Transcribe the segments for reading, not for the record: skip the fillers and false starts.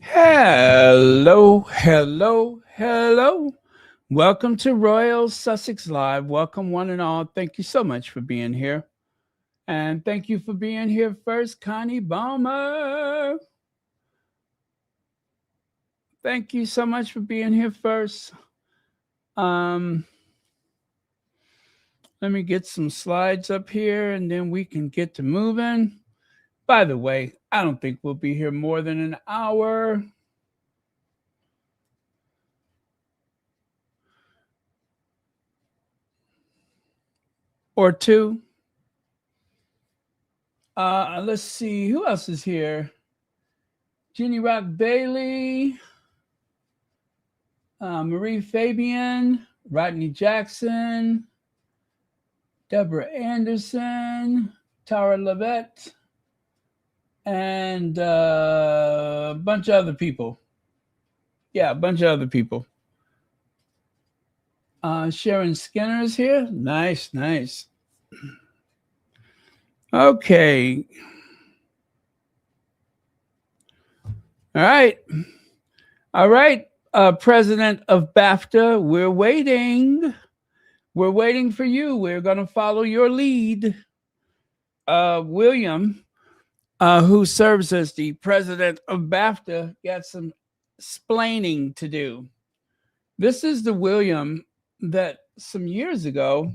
Hello, hello, hello. Welcome to Royal Sussex Live. Welcome, one and all. Thank you so much for being here. And thank you for being here first, Connie Balmer. Thank you so much for being here first. Um, Let me get some slides up here and then we can get to moving. By the way, I don't think we'll be here more than an hour. Or two. Let's see who else is here. Jenny Rock Bailey, Marie Fabian, Rodney Jackson, Deborah Anderson, Tara Levette, and a bunch of other people. Yeah, a bunch of other people. Sharon Skinner is here. Nice, nice. Okay. All right. All right. President of BAFTA, we're waiting. We're waiting for you. We're going to follow your lead. William, who serves as the president of BAFTA, got some splaining to do. This is the William that some years ago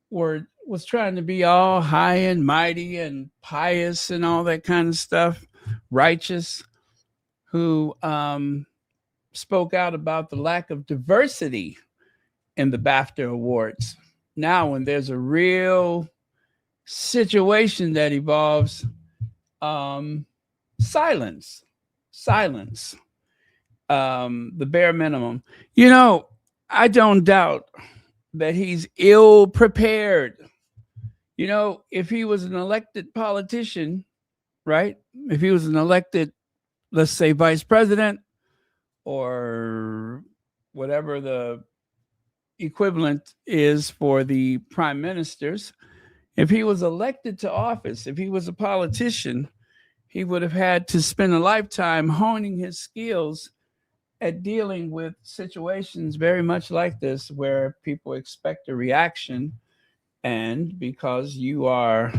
was trying to be all high and mighty and pious and all that kind of stuff, righteous, who spoke out about the lack of diversity in the BAFTA awards. Now, when there's a real situation that evolves, silence, the bare minimum. You know, I don't doubt that he's ill prepared. You know, if he was an elected politician, right? If he was an elected, let's say, vice president or whatever the equivalent is for the prime ministers, if he was elected to office, if he was a politician, he would have had to spend a lifetime honing his skills at dealing with situations very much like this, where people expect a reaction. And because you are,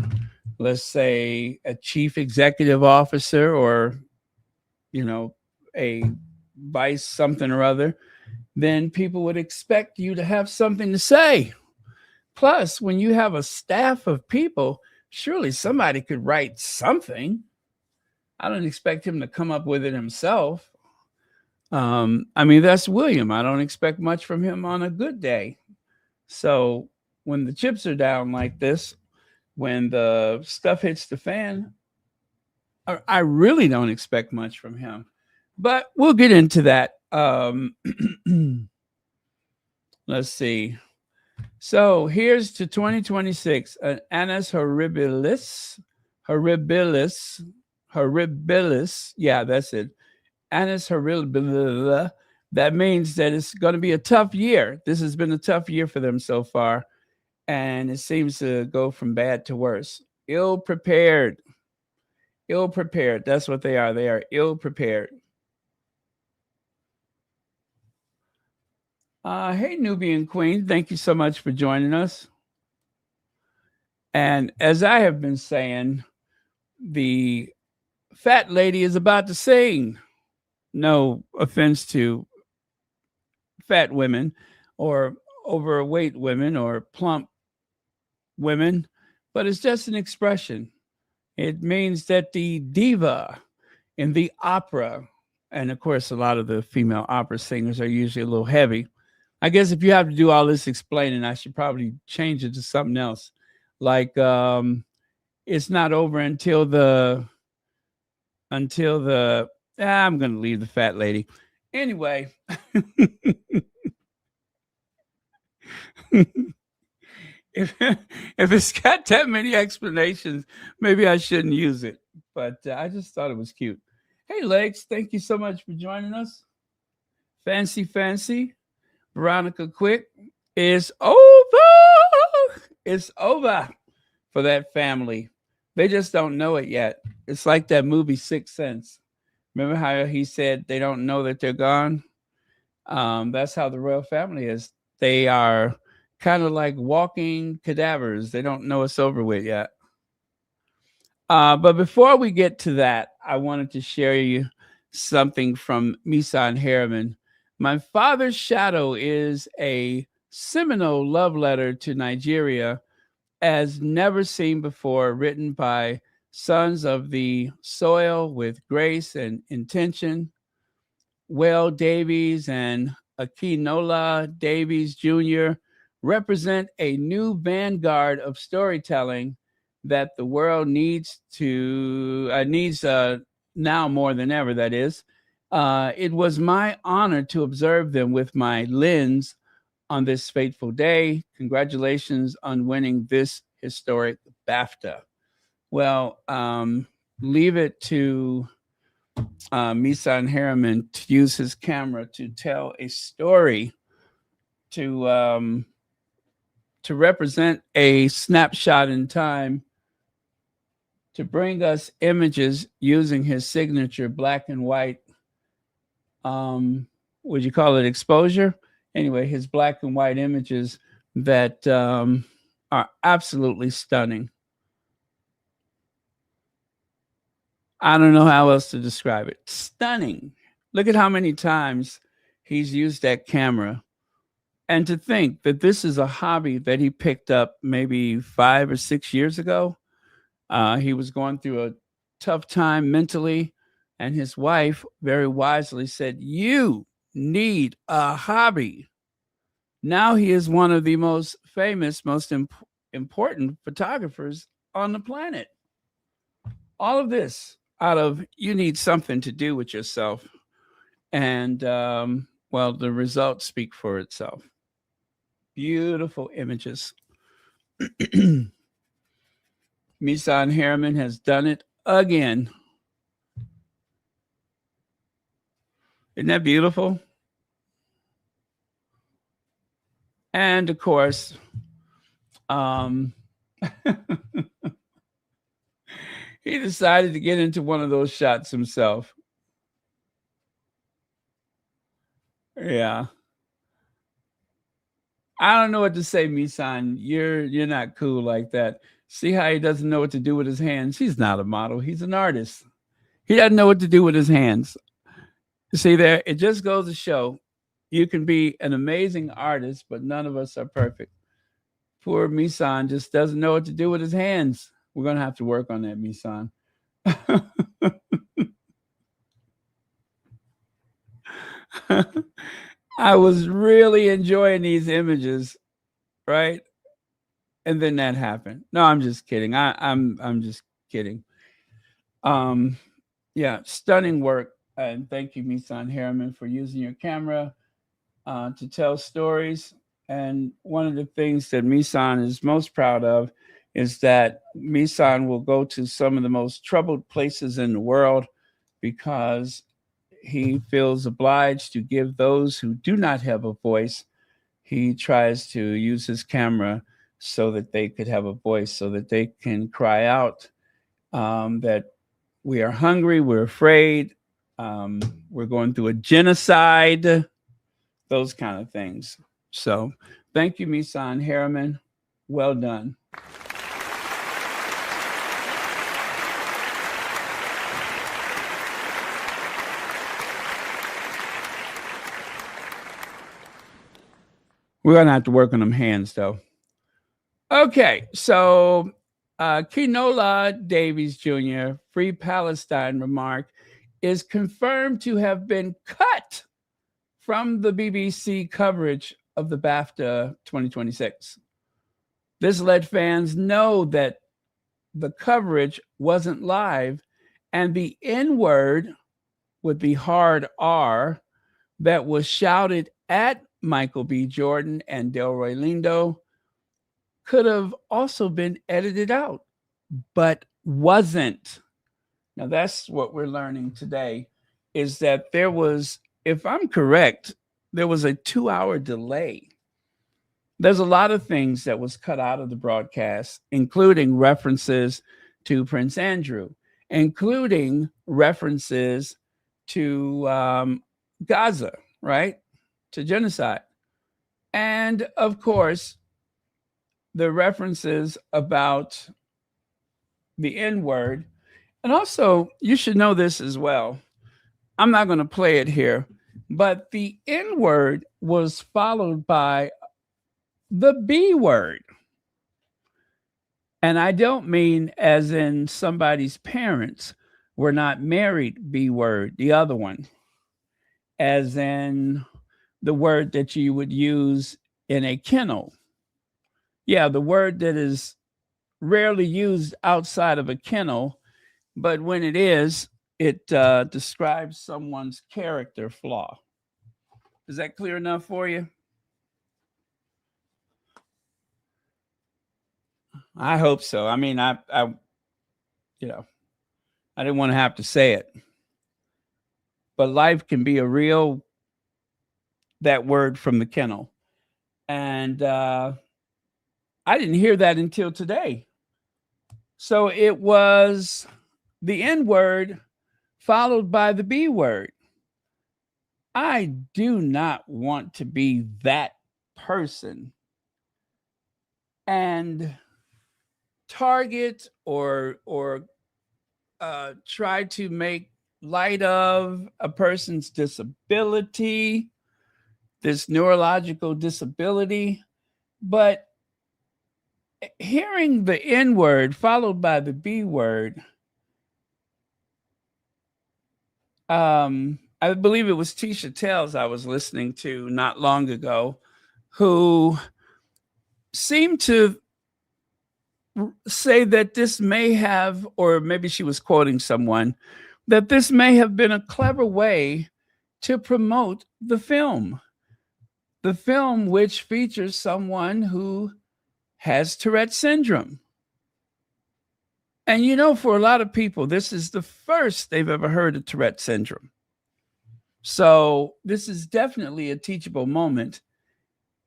let's say, a chief executive officer or, you know, a vice something or other, then people would expect you to have something to say. Plus, when you have a staff of people, surely somebody could write something. I don't expect him to come up with it himself. I mean, that's William. I don't expect much from him on a good day. So when the chips are down like this, when the stuff hits the fan, I really don't expect much from him. But we'll get into that. Let's see. So here's to 2026. Annus horribilis. Yeah, that's it. Annus horribilis. That means that it's going to be a tough year. This has been a tough year for them so far. And it seems to go from bad to worse. Ill prepared. Ill prepared. That's what they are. They are ill prepared. Hey, Nubian Queen. Thank you so much for joining us. And as I have been saying, the fat lady is about to sing. No offense to fat women or overweight women or plump women, but it's just an expression. It means that the diva in the opera, and of course, a lot of the female opera singers are usually a little heavy. I guess if you have to do all this explaining, I should probably change it to something else. Like it's not over until the I'm going to leave the fat lady. Anyway, if it's got that many explanations, maybe I shouldn't use it. But I just thought it was cute. Hey, Lex, thank you so much for joining us. Fancy. Veronica Quick, it's over. It's over for that family. They just don't know it yet. It's like that movie Sixth Sense. Remember how he said they don't know that they're gone? That's how the royal family is. They are kind of like walking cadavers. They don't know it's over with yet. But before we get to that, I wanted to share you something from Misan Harriman. My Father's Shadow is a seminal love letter to Nigeria as never seen before, written by sons of the soil with grace and intention. Will Davies and Akinola Davies Jr. represent a new vanguard of storytelling that the world needs now more than ever. That is, it was my honor to observe them with my lens on this fateful day. Congratulations on winning this historic BAFTA. Well, leave it to Misan Harriman to use his camera to tell a story to represent a snapshot in time, to bring us images using his signature black and white. Would you call it exposure? Anyway, his black and white images that are absolutely stunning. I don't know how else to describe it. Stunning. Look at how many times he's used that camera. And to think that this is a hobby that he picked up maybe 5 or 6 years ago. He was going through a tough time mentally, and his wife very wisely said, "You need a hobby." Now he is one of the most famous, most important photographers on the planet. All of this out of you need something to do with yourself. And, well, the results speak for itself. Beautiful images. Misan Harriman has done it again. Isn't that beautiful? And of course, he decided to get into one of those shots himself. Yeah. I don't know what to say, Misan. You're not cool like that. See how he doesn't know what to do with his hands? He's not a model. He's an artist. He doesn't know what to do with his hands. See there, it just goes to show you can be an amazing artist, but none of us are perfect. Poor Misan just doesn't know what to do with his hands. We're going to have to work on that, Misan. I was really enjoying these images, right? And then that happened. No, I'm just kidding. I'm just kidding. Yeah, stunning work. And thank you, Misan Harriman, for using your camera to tell stories. And one of the things that Misan is most proud of is that Misan will go to some of the most troubled places in the world because he feels obliged to give those who do not have a voice. He tries to use his camera so that they could have a voice, so that they can cry out that we are hungry, we're afraid, we're going through a genocide, those kind of things. So thank you, Misan Harriman. Well done. We're going to have to work on them hands, though. Okay, so Kinola Davies Jr., Free Palestine remark is confirmed to have been cut from the BBC coverage of the BAFTA 2026. This let fans know that the coverage wasn't live, and the N-word with the hard R that was shouted at Michael B. Jordan and Delroy Lindo could have also been edited out, but wasn't. Now, that's what we're learning today, is that there was, if I'm correct, there was a 2-hour delay. There's a lot of things that was cut out of the broadcast, including references to Prince Andrew, including references to Gaza, right? To genocide. And of course, the references about the N word. And also, you should know this as well. I'm not going to play it here, but the N word was followed by the B word. And I don't mean as in somebody's parents were not married, B word, the other one, as in the word that you would use in a kennel. Yeah, the word that is rarely used outside of a kennel, but when it is, it describes someone's character flaw. Is that clear enough for you? I hope so. I mean, you know, I didn't want to have to say it, but life can be a real that word from the kennel, and I didn't hear that until today. So it was the N word followed by the B word. I do not want to be that person and target or try to make light of a person's disability, this neurological disability. But hearing the N word followed by the B word, I believe it was Tisha Tells I was listening to not long ago, who seemed to say that this may have, or maybe she was quoting someone, that this may have been a clever way to promote the film. The film, which features someone who has Tourette syndrome. And you know, for a lot of people, this is the first they've ever heard of Tourette syndrome. So this is definitely a teachable moment,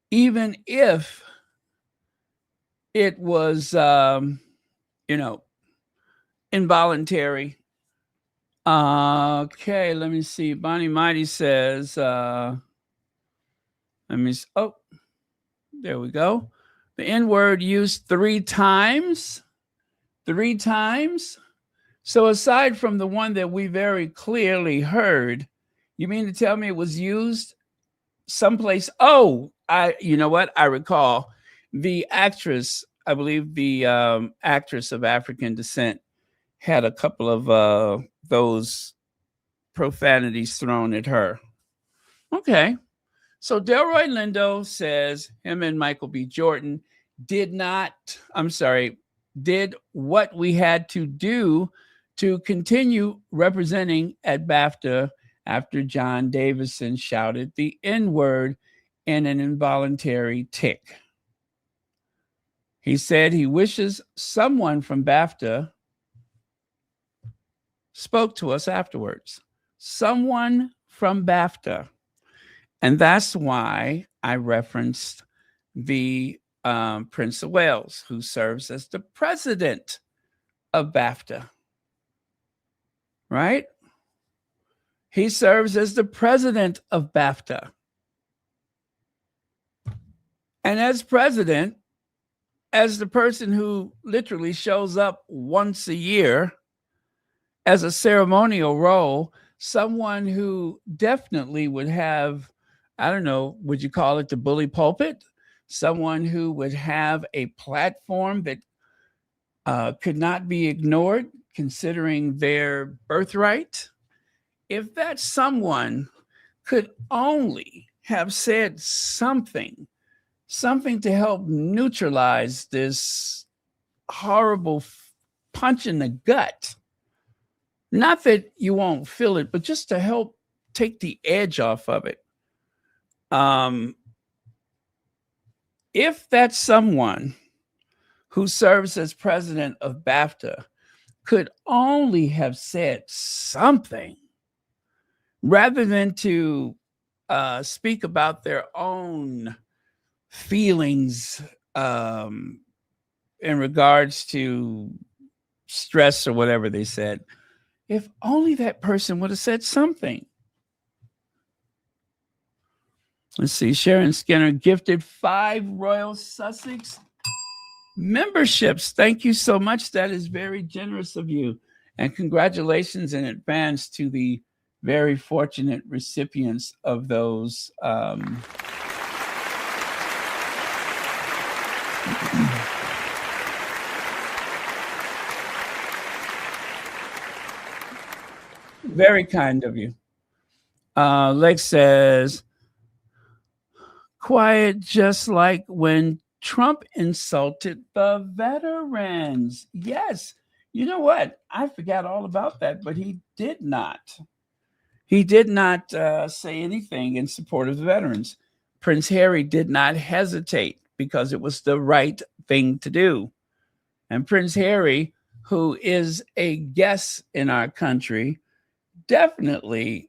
even if it was, involuntary. Okay, let me see. Bonnie Mighty says, there we go. The N word used 3 times. 3 times. So aside from the one that we very clearly heard, you mean to tell me it was used someplace? Oh, you know what? I recall the actress, I believe the actress of African descent had a couple of those profanities thrown at her. Okay. So Delroy Lindo says him and Michael B. Jordan did what we had to do to continue representing at BAFTA after John Davison shouted the N-word in an involuntary tick. He said he wishes someone from BAFTA spoke to us afterwards. Someone from BAFTA. And that's why I referenced the Prince of Wales, who serves as the president of BAFTA. Right? He serves as the president of BAFTA. And as president, as the person who literally shows up once a year as a ceremonial role, someone who definitely would have, I don't know, would you call it the bully pulpit? Someone who would have a platform that could not be ignored, considering their birthright. If that someone could only have said something to help neutralize this horrible punch in the gut, not that you won't feel it, but just to help take the edge off of it. If that someone who serves as president of BAFTA could only have said something rather than to speak about their own feelings in regards to stress or whatever they said, If only that person would have said something. Let's see. Sharon Skinner gifted 5 Royal Sussex memberships. Thank you so much. That is very generous of you. And congratulations in advance to the very fortunate recipients of those. Very kind of you. Lex says, quiet just like when Trump insulted the veterans. Yes. You know what? I forgot all about that, but he did not. He did not say anything in support of the veterans. Prince Harry did not hesitate because it was the right thing to do. And Prince Harry, who is a guest in our country, definitely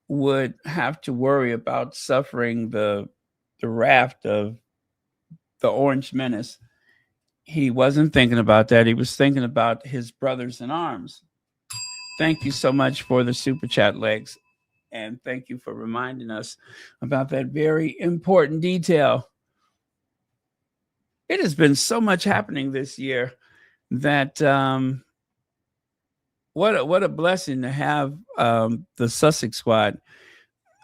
would have to worry about suffering the wrath of the Orange Menace. He wasn't thinking about that. He was thinking about his brothers in arms. Thank you so much for the super chat, Legs. And thank you for reminding us about that very important detail. It has been so much happening this year that what a blessing to have the Sussex Squad,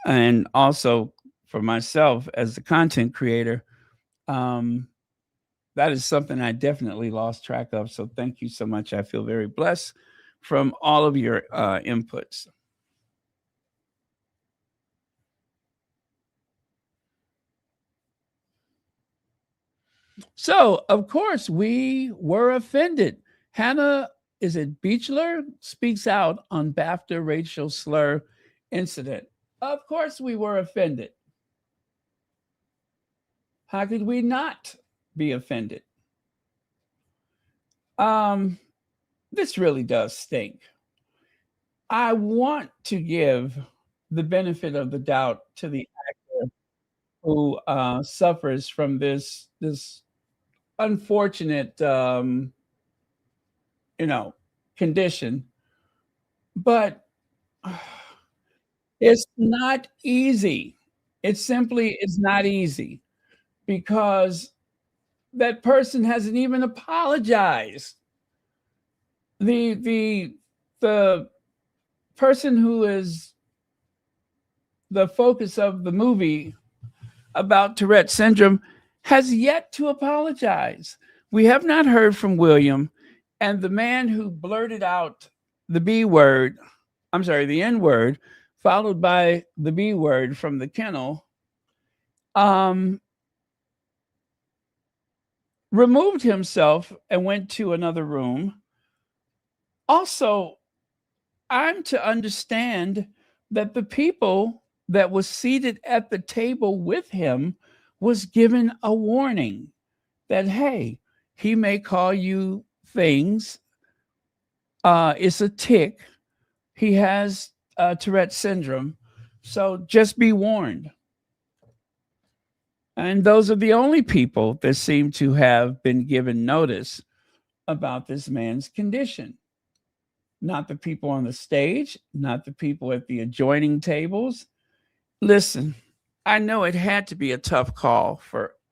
and also for myself as the content creator. That is something I definitely lost track of. So thank you so much. I feel very blessed from all of your inputs. So, of course, we were offended. Hannah, is it Beechler, speaks out on BAFTA racial slur incident. Of course, we were offended. How could we not be offended? This really does stink. I want to give the benefit of the doubt to the actor who suffers from this unfortunate condition, but it's not easy. It simply is not easy because that person hasn't even apologized. The person who is the focus of the movie about Tourette syndrome has yet to apologize. We have not heard from William, and the man who blurted out the B word, the N word, followed by the B word from the kennel, removed himself and went to another room. Also, I'm to understand that the people that was seated at the table with him was given a warning that, hey, he may call you things. It's a tic. He has Tourette syndrome. So just be warned. And those are the only people that seem to have been given notice about this man's condition. Not the people on the stage, not the people at the adjoining tables. Listen, I know it had to be a tough call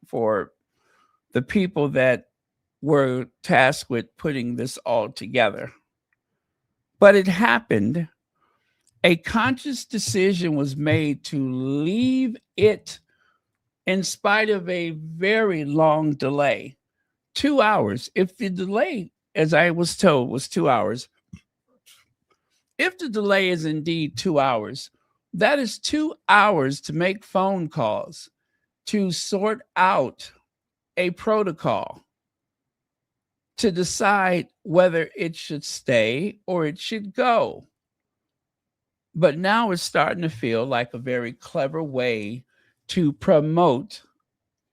for the people that were tasked with putting this all together. But it happened. A conscious decision was made to leave it in spite of a very long delay. 2 hours. If the delay, as I was told, was 2 hours, if the delay is indeed 2 hours, that is 2 hours to make phone calls, to sort out a protocol, to decide whether it should stay or it should go. But now it's starting to feel like a very clever way to promote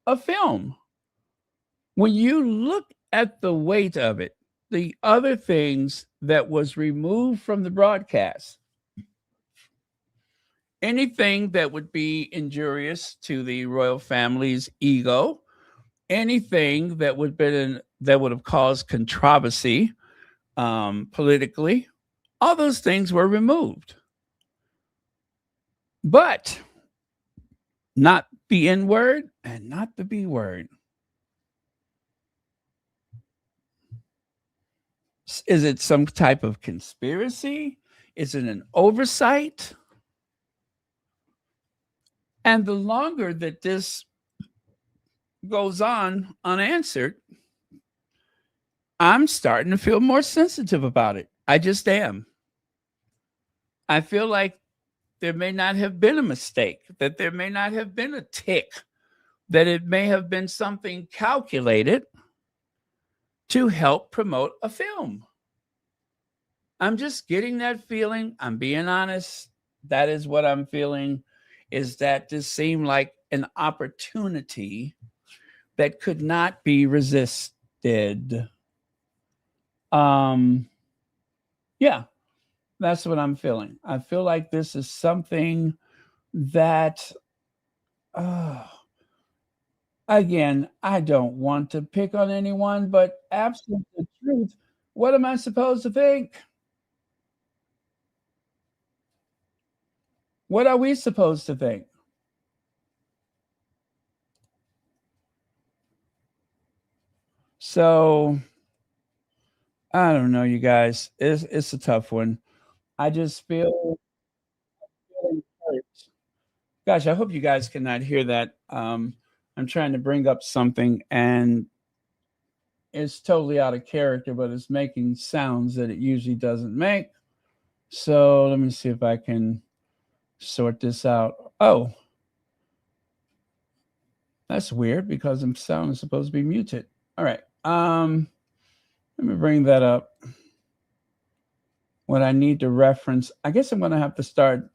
a film. When you look at the weight of it, the other things that was removed from the broadcast, anything that would be injurious to the royal family's ego, anything that would have caused controversy politically, All those things were removed. But not the N word and not the B word. Is it some type of conspiracy? Is it an oversight? And the longer that this goes on unanswered, I'm starting to feel more sensitive about it. I just am. I feel like there may not have been a mistake, that there may not have been a tick, that it may have been something calculated to help promote a film. I'm just getting that feeling. I'm being honest. That is what I'm feeling, is that this seemed like an opportunity that could not be resisted. Yeah, that's what I'm feeling. I feel like this is something that, again, I don't want to pick on anyone, but absent the truth, what am I supposed to think? What are we supposed to think? So I don't know, you guys. It's a tough one. I just feel hurt. Gosh, I hope you guys cannot hear that. I'm trying to bring up something and it's totally out of character, but it's making sounds that it usually doesn't make. So let me see if I can sort this out. Oh, that's weird because the sound is supposed to be muted. All right. Let me bring that up. What I need to reference, I guess I'm going to have to start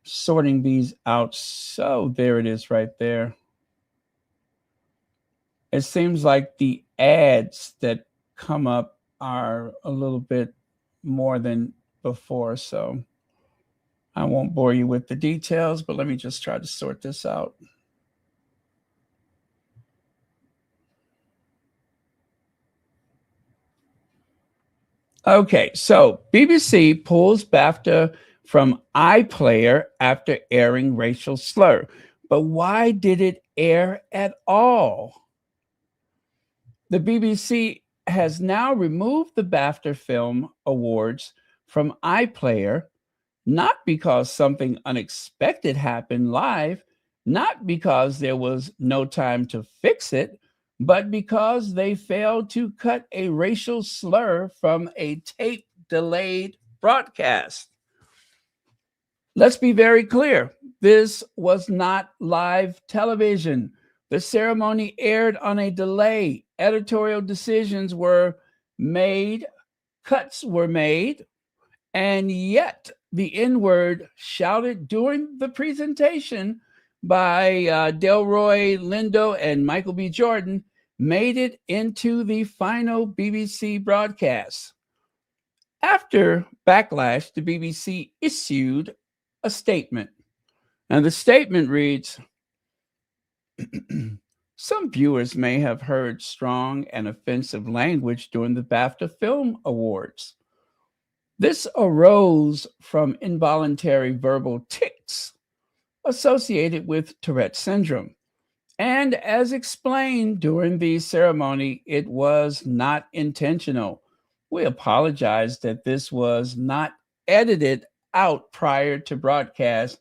sorting these out. So there it is right there. It seems like the ads that come up are a little bit more than before. So I won't bore you with the details, but let me just try to sort this out. Okay, so BBC pulls BAFTA from iPlayer after airing racial slur. But why did it air at all? The BBC has now removed the BAFTA Film Awards from iPlayer, not because something unexpected happened live, not because there was no time to fix it, but because they failed to cut a racial slur from a tape delayed broadcast. Let's be very clear. This was not live television. The ceremony aired on a delay. Editorial decisions were made, cuts were made, and yet the N-word shouted during the presentation by Delroy Lindo and Michael B. Jordan made it into the final BBC broadcast. After backlash, the BBC issued a statement. And the statement reads, some viewers may have heard strong and offensive language during the BAFTA Film Awards. This arose from involuntary verbal tics associated with Tourette syndrome. And as explained during the ceremony, it was not intentional. We apologize that this was not edited out prior to broadcast,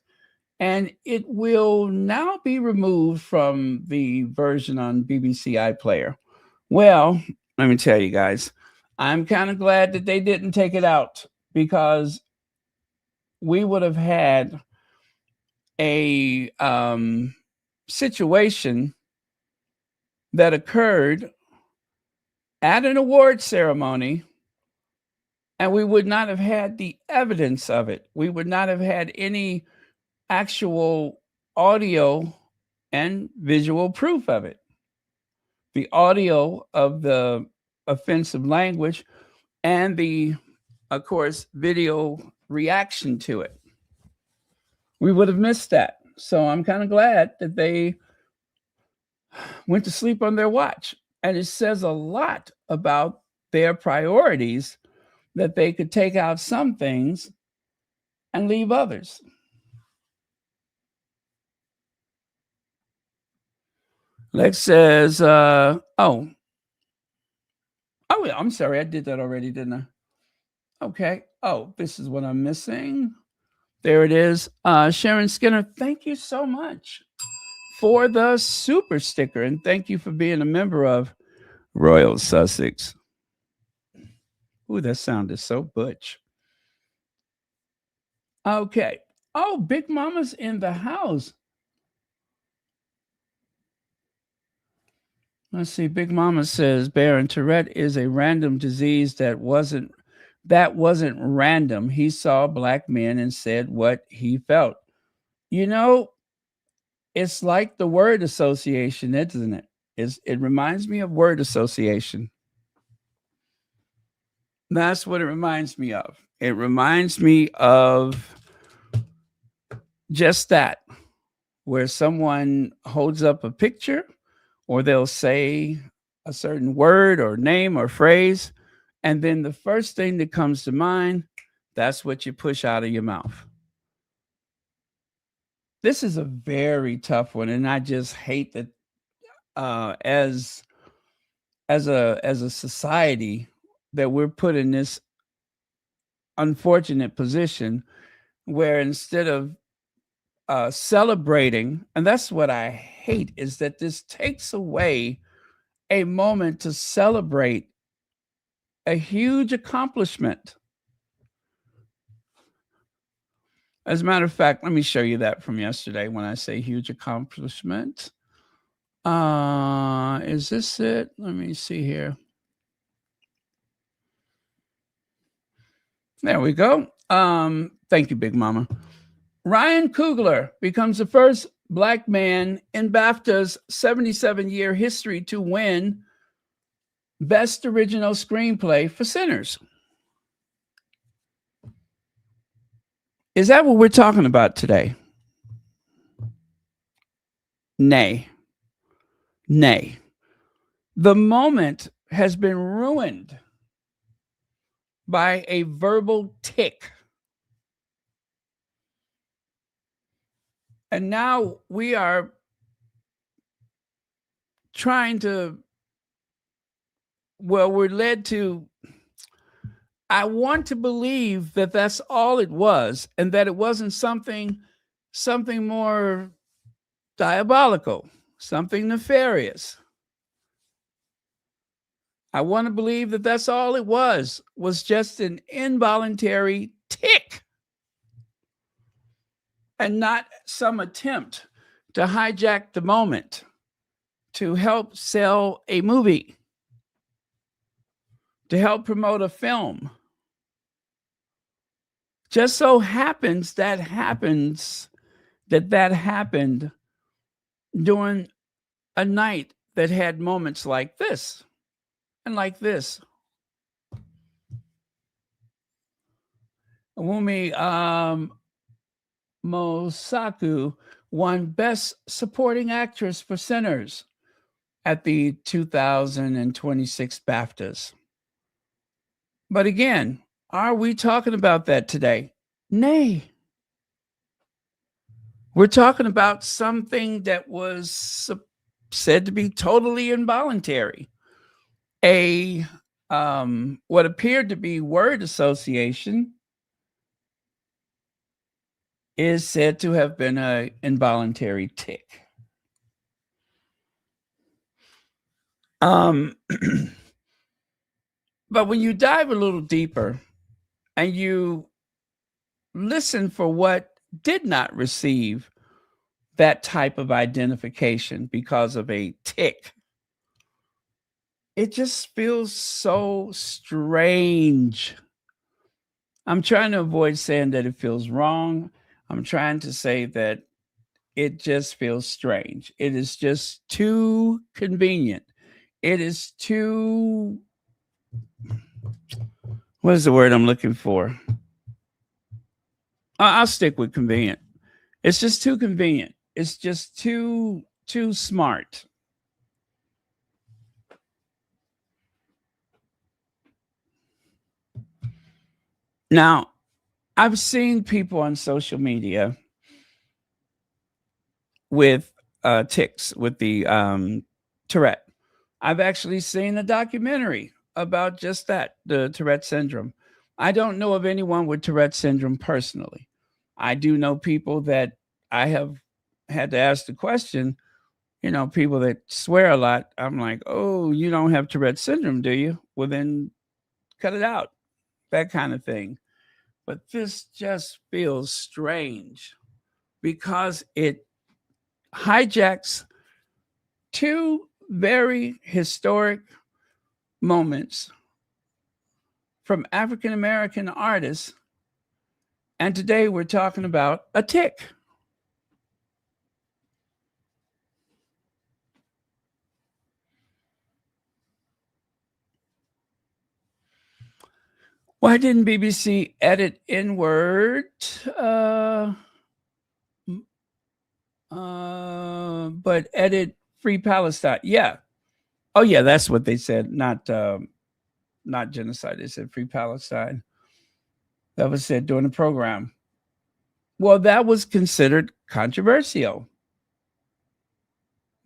and it will now be removed from the version on BBC iPlayer. Well, let me tell you guys, I'm kind of glad that they didn't take it out, because we would have had a situation that occurred at an award ceremony, and we would not have had the evidence of it. We would not have had any actual audio and visual proof of it. The audio of the offensive language and the, of course, video reaction to it. We would have missed that. So I'm kind of glad that they went to sleep on their watch. And it says a lot about their priorities that they could take out some things and leave others. Lex says, oh, yeah, I'm sorry. I did that already, didn't I? Okay. Oh, this is what I'm missing. There it is. Sharon Skinner, thank you so much for the super sticker. And thank you for being a member of Royal Sussex. Ooh, that sound is so butch. Okay. Oh, Big Mama's in the house. Let's see. Big Mama says Baron Tourette is a random disease that wasn't random. He saw black men and said what he felt. You know, it's like the word association, isn't it? It reminds me of word association. That's what it reminds me of. It reminds me of just that, where someone holds up a picture or they'll say a certain word or name or phrase, and then the first thing that comes to mind, that's what you push out of your mouth. This is a very tough one, and I just hate that as a society that we're put in this unfortunate position where instead of celebrating, and that's what I hate, is that this takes away a moment to celebrate a huge accomplishment. As a matter of fact, let me show you that from yesterday when I say huge accomplishment. Is this it? Let me see here. There we go. Thank you, Big Mama. Ryan Coogler becomes the first Black man in BAFTA's 77-year history to win Best Original Screenplay for Sinners. Is that what we're talking about today? Nay. Nay. The moment has been ruined by a verbal tick. And now we are trying to, well, we're led to, I want to believe that that's all it was and that it wasn't something more diabolical, something nefarious. I want to believe that that's all it was just an involuntary tick and not some attempt to hijack the moment to help sell a movie, to help promote a film. Just so happens that happened during a night that had moments like this and like this. Wumi Mosaku won Best Supporting Actress for Sinners at the 2026 BAFTAs. But again, are we talking about that today? Nay. We're talking about something that was said to be totally involuntary. What appeared to be word association is said to have been an involuntary tick. But when you dive a little deeper and you listen for what did not receive that type of identification because of a tick, it just feels so strange. I'm trying to avoid saying that it feels wrong. I'm trying to say that it just feels strange. It is just too convenient. It is too, what is the word I'm looking for? I'll stick with convenient. It's just too convenient. It's just too smart. Now, I've seen people on social media with tics, with the Tourette. I've actually seen a documentary about just that, the Tourette syndrome. I don't know of anyone with Tourette syndrome personally. I do know people that I have had to ask the question, people that swear a lot. I'm like, oh, you don't have Tourette syndrome, do you? Well, then cut it out, that kind of thing. But this just feels strange because it hijacks two very historic moments from African American artists. And today we're talking about a tic. Why didn't BBC edit inward? But edit Free Palestine. Yeah. Oh yeah, that's what they said. Not genocide. They said Free Palestine. That was said during the program. Well, that was considered controversial.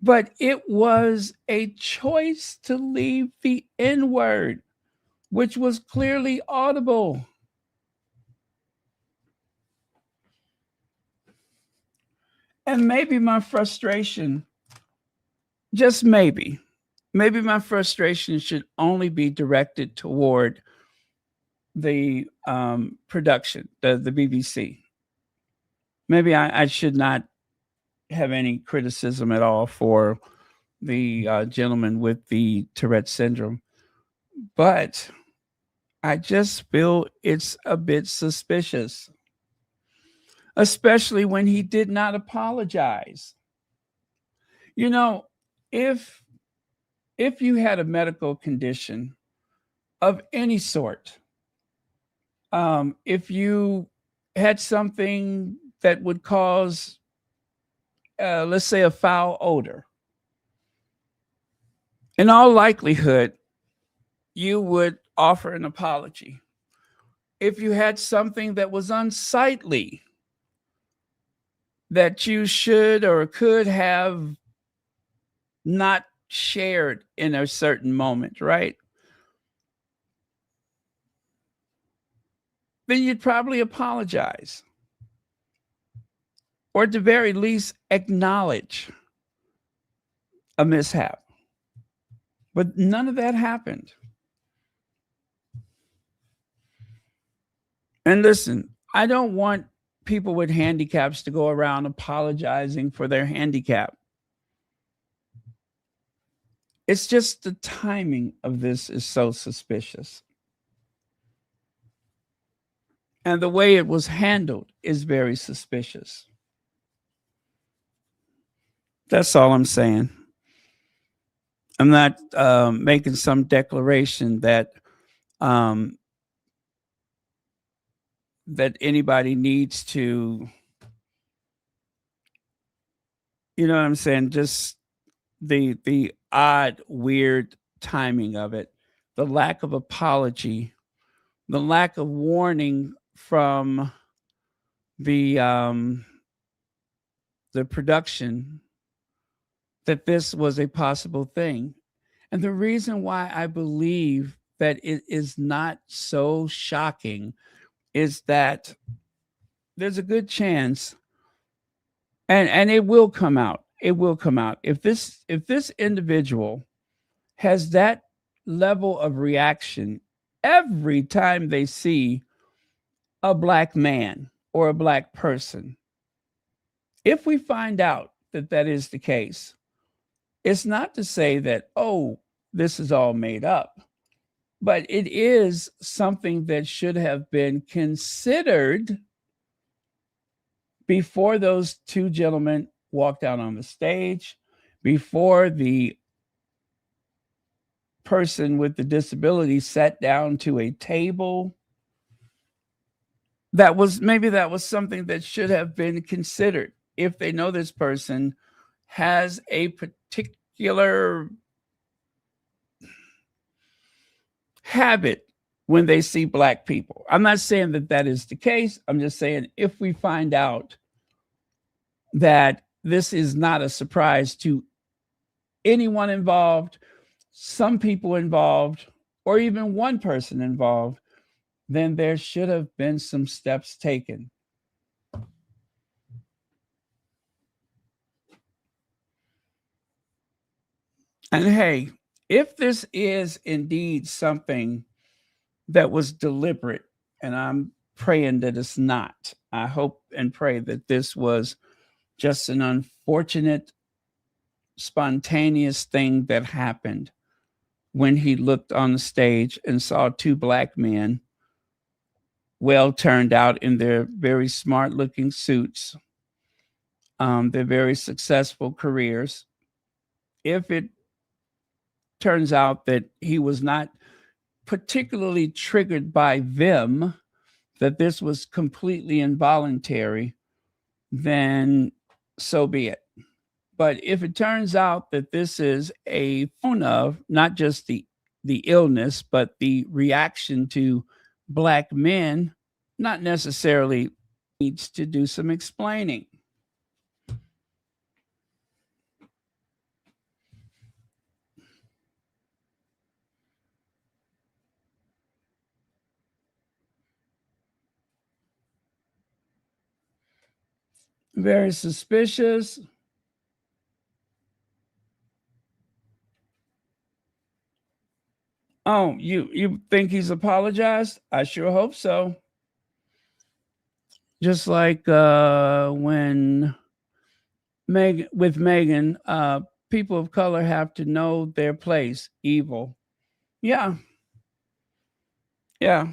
But it was a choice to leave the N word, which was clearly audible. And maybe my frustration, just maybe my frustration should only be directed toward the production, the BBC. Maybe I should not have any criticism at all for the gentleman with the Tourette syndrome. But I just feel it's a bit suspicious, especially when he did not apologize. You know, if you had a medical condition of any sort, if you had something that would cause, let's say, a foul odor, in all likelihood, you would offer an apology. If you had something that was unsightly that you should or could have not shared in a certain moment, right? Then you'd probably apologize. Or at the very least, acknowledge a mishap. But none of that happened. And listen, I don't want people with handicaps to go around apologizing for their handicap. It's just the timing of this is so suspicious. And the way it was handled is very suspicious. That's all I'm saying. I'm not making some declaration that that anybody needs to, you know what I'm saying? Just the odd, weird timing of it, the lack of apology, the lack of warning from the production that this was a possible thing. And the reason why I believe that it is not so shocking is that there's a good chance, and it will come out. It will come out. If this individual has that level of reaction every time they see a black man or a black person, if we find out that that is the case, it's not to say that, oh, this is all made up, but it is something that should have been considered before those two gentlemen walked out on the stage, before the person with the disability sat down to a table. That was something that should have been considered. If they know this person has a particular habit when they see black people. I'm not saying that that is the case. I'm just saying if we find out that this is not a surprise to anyone involved, some people involved, or even one person involved, then there should have been some steps taken. And hey, if this is indeed something that was deliberate, and I'm praying that it's not, I hope and pray that this was just an unfortunate, spontaneous thing that happened when he looked on the stage and saw two black men well turned out in their very smart looking suits, their very successful careers. If it turns out that he was not particularly triggered by them, that this was completely involuntary, then so be it. But if it turns out that this is a phone of not just the illness, but the reaction to black men, not necessarily needs to do some explaining. Very suspicious. Oh, you think he's apologized? I sure hope so. Just like when with Meghan, people of color have to know their place. Evil. Yeah, yeah.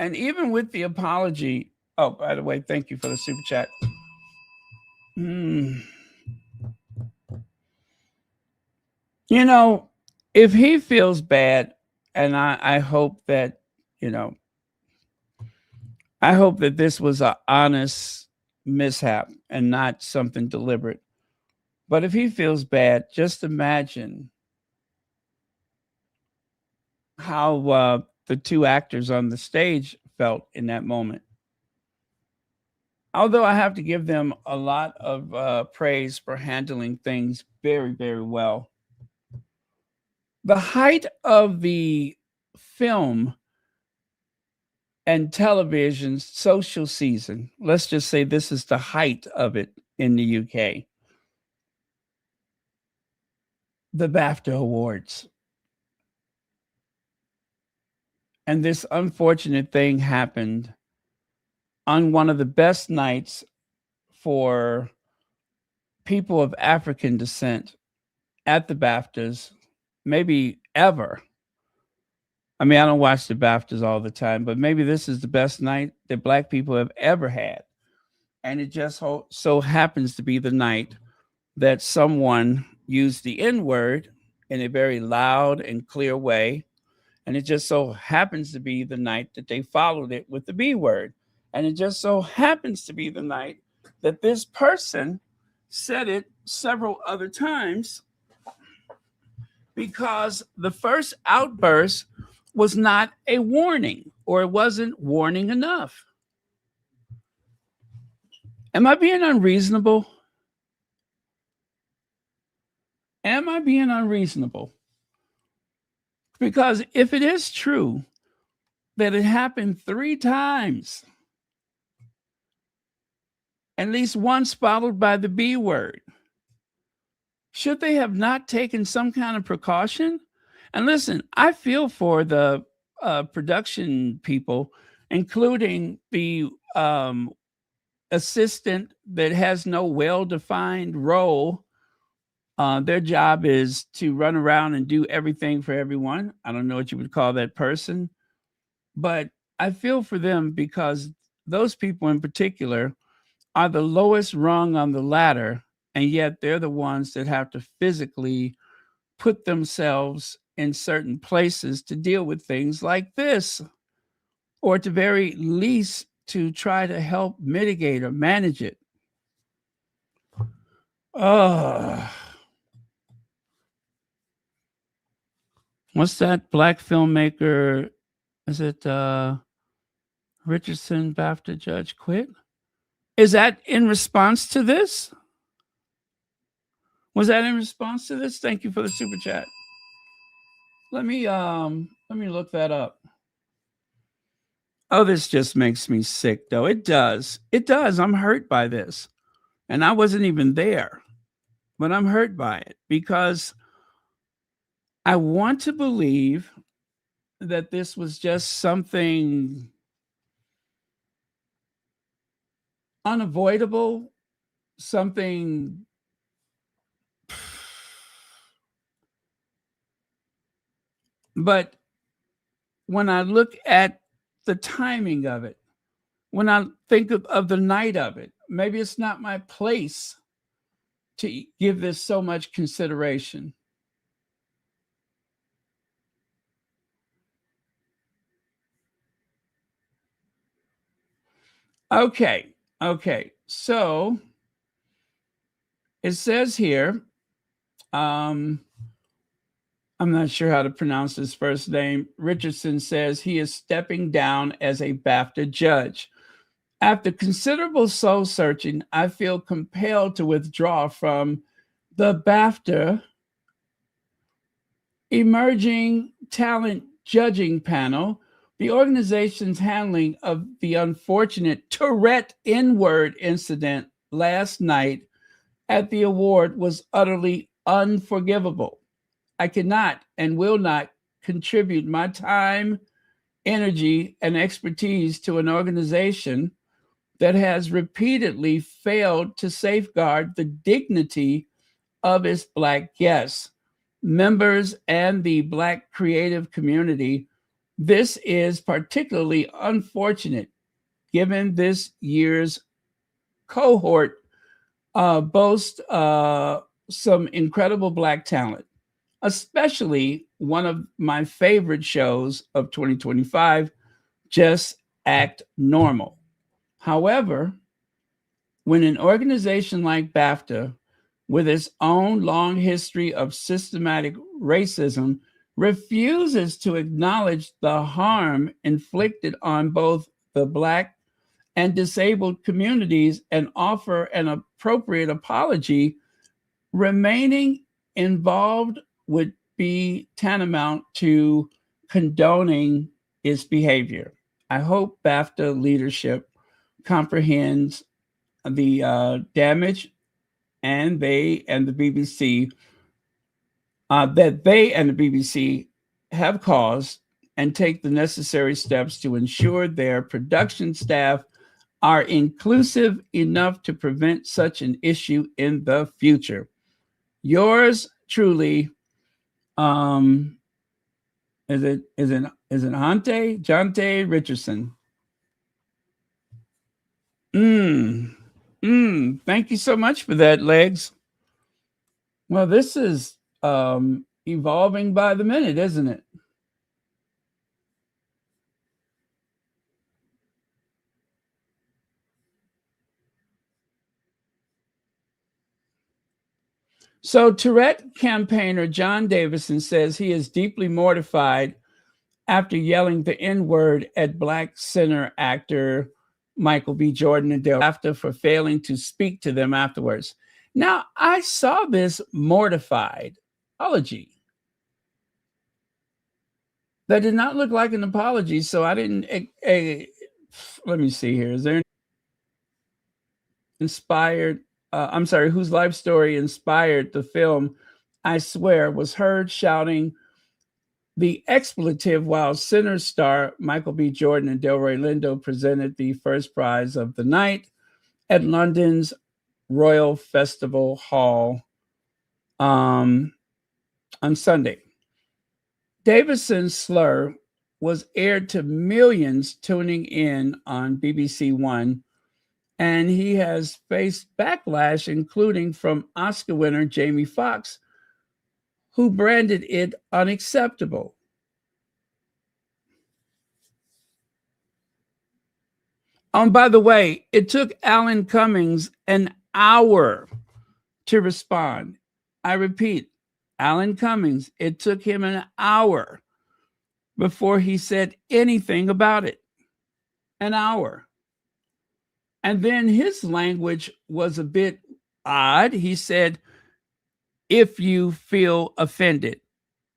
And even with the apology. Oh, by the way, thank you for the super chat. Hmm. You know, if he feels bad, and I hope that, you know, I hope that this was an honest mishap and not something deliberate. But if he feels bad, just imagine how the two actors on the stage felt in that moment. Although I have to give them a lot of praise for handling things very, very well. The height of the film and television's social season, let's just say this is the height of it in the UK, the BAFTA Awards. And this unfortunate thing happened on one of the best nights for people of African descent at the BAFTAs, maybe ever. I mean, I don't watch the BAFTAs all the time, but maybe this is the best night that Black people have ever had. And it just so happens to be the night that someone used the N word in a very loud and clear way. And it just so happens to be the night that they followed it with the B word. And it just so happens to be the night that this person said it several other times, because the first outburst was not a warning, or it wasn't warning enough. Am I being unreasonable? Am I being unreasonable? Because if it is true that it happened 3 times, at least once followed by the B word, should they have not taken some kind of precaution? And listen, I feel for the production people, including the assistant that has no well-defined role. Their job is to run around and do everything for everyone. I don't know what you would call that person, but I feel for them because those people in particular are the lowest rung on the ladder, and yet they're the ones that have to physically put themselves in certain places to deal with things like this, or at the very least to try to help mitigate or manage it. What's that black filmmaker Is it Richardson BAFTA judge quit? Is that in response to this? Was that in response to this? Thank you for the super chat. Let me look that up. Oh, this just makes me sick though. It does. It does. I'm hurt by this. And I wasn't even there. But I'm hurt by it because I want to believe that this was just something unavoidable, something but when I look at the timing of it, when I think of the night of it, maybe it's not my place to give this so much consideration. Okay. So it says here, I'm not sure how to pronounce his first name. Richardson says he is stepping down as a BAFTA judge. After considerable soul searching, I feel compelled to withdraw from the BAFTA Emerging Talent Judging Panel. The organization's handling of the unfortunate Tourette N-word incident last night at the award was utterly unforgivable. I cannot and will not contribute my time, energy, and expertise to an organization that has repeatedly failed to safeguard the dignity of its Black guests, members, and the Black creative community. This is particularly unfortunate given this year's cohort boasts some incredible Black talent, especially one of my favorite shows of 2025, Just Act Normal. However, when an organization like BAFTA, with its own long history of systematic racism, refuses to acknowledge the harm inflicted on both the Black and disabled communities and offer an appropriate apology, remaining involved would be tantamount to condoning its behavior. I hope BAFTA leadership comprehends the damage and they and the BBC have caused, and take the necessary steps to ensure their production staff are inclusive enough to prevent such an issue in the future. Yours truly, is it Jonte Richardson? Thank you so much for that, Legs. Well, this is evolving by the minute, isn't it? So Tourette campaigner John Davison says he is deeply mortified after yelling the N-word at Black center actor Michael B. Jordan and Del BAFTA for failing to speak to them afterwards. Now, I saw this mortified apology. That did not look like an apology, so I didn't. Let me see here. Is there inspired? I'm sorry, whose life story inspired the film? I swear, was heard shouting the expletive while center star Michael B. Jordan and Delroy Lindo presented the first prize of the night at London's Royal Festival Hall on Sunday. Davison's slur was aired to millions tuning in on BBC One, and he has faced backlash, including from Oscar winner Jamie Foxx, who branded it unacceptable. By the way, it took Alan Cummings an hour to respond. I repeat, Alan Cummings, it took him an hour before he said anything about it. An hour. And then his language was a bit odd. He said, if you feel offended,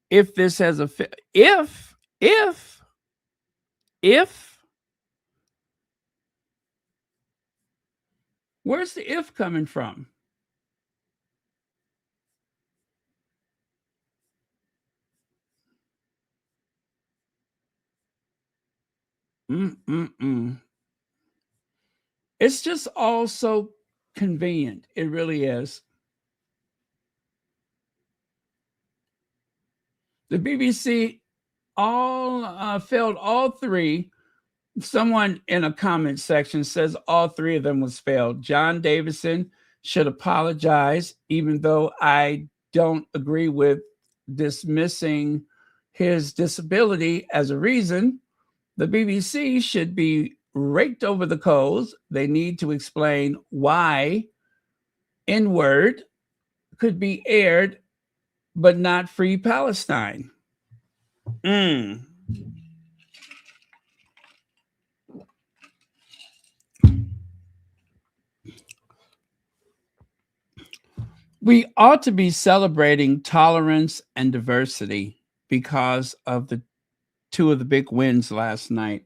if this has a, if, where's the if coming from? Mm-mm-mm. It's just all so convenient. It really is. The BBC all failed all three. Someone in a comment section says all three of them was failed. John Davison should apologize, even though I don't agree with dismissing his disability as a reason. The BBC should be raked over the coals. They need to explain why N-word could be aired, but not Free Palestine. We ought to be celebrating tolerance and diversity because of the two of the big wins last night.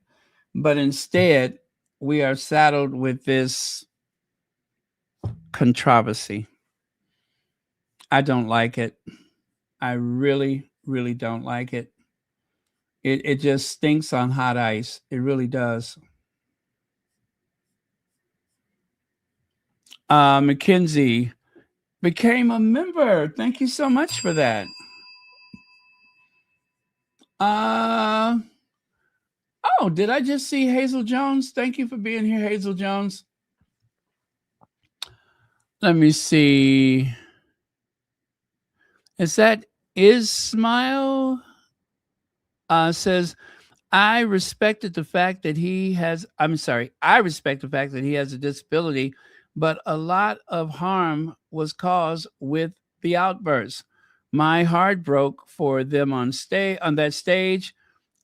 But instead, we are saddled with this controversy. I don't like it. I really, really don't like it. It just stinks on hot ice. It really does. Mackenzie became a member. Thank you so much for that. Oh, did I just see Hazel Jones? Thank you for being here, Hazel Jones. Let me see. Is that Ismail? Says, I respect the fact that he has a disability, but a lot of harm was caused with the outbursts. My heart broke for them on that stage.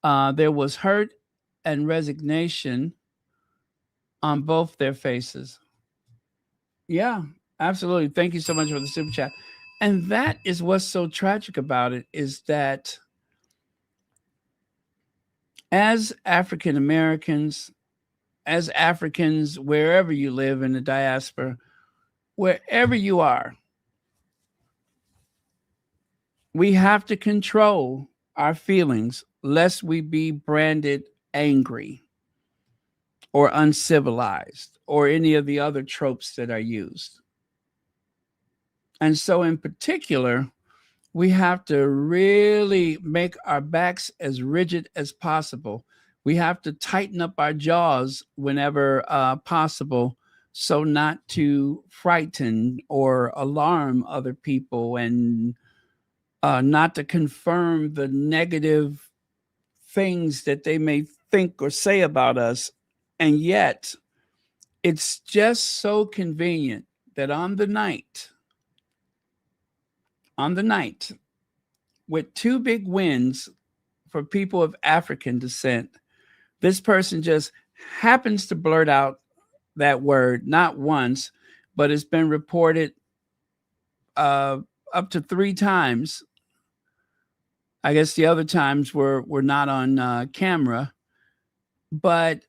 There was hurt and resignation on both their faces. Yeah, absolutely. Thank you so much for the super chat. And that is what's so tragic about it, is that as African Americans, as Africans, wherever you live in the diaspora, wherever you are, we have to control our feelings lest we be branded angry or uncivilized or any of the other tropes that are used. And so, in particular, we have to really make our backs as rigid as possible. We have to tighten up our jaws whenever possible, so not to frighten or alarm other people, and not to confirm the negative things that they may think or say about us. And yet, it's just so convenient that on the night, with two big wins for people of African descent, this person just happens to blurt out that word not once, but it's been reported up to 3 times. I guess the other times were not on camera, but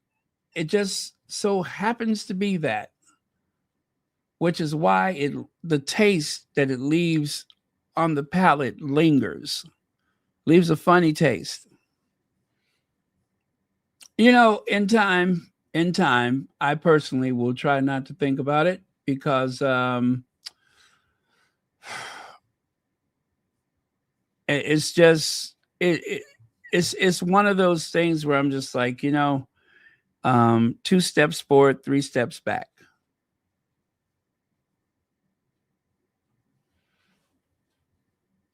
it just so happens to be that, which is why the taste that it leaves on the palate leaves a funny taste. You know, in time, I personally will try not to think about it, because it's just it's one of those things where I'm just like, 2 steps forward, 3 steps back.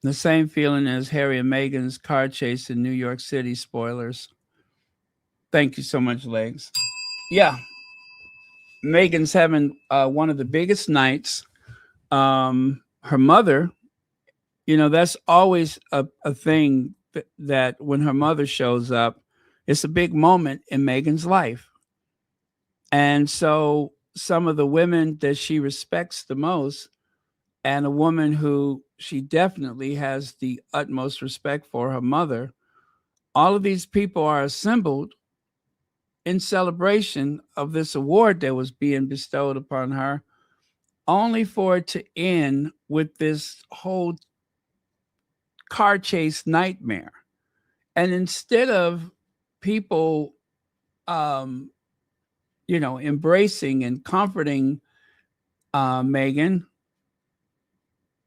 The same feeling as Harry and Meghan's car chase in New York City. Spoilers. Thank you so much, Legs. Yeah. Meghan's having one of the biggest nights. Her mother, that's always a thing that when her mother shows up, it's a big moment in Meghan's life. And so some of the women that she respects the most, and a woman who she definitely has the utmost respect for, her mother, all of these people are assembled in celebration of this award that was being bestowed upon her, only for it to end with this whole car chase nightmare. And instead of people, um, embracing and comforting Meghan,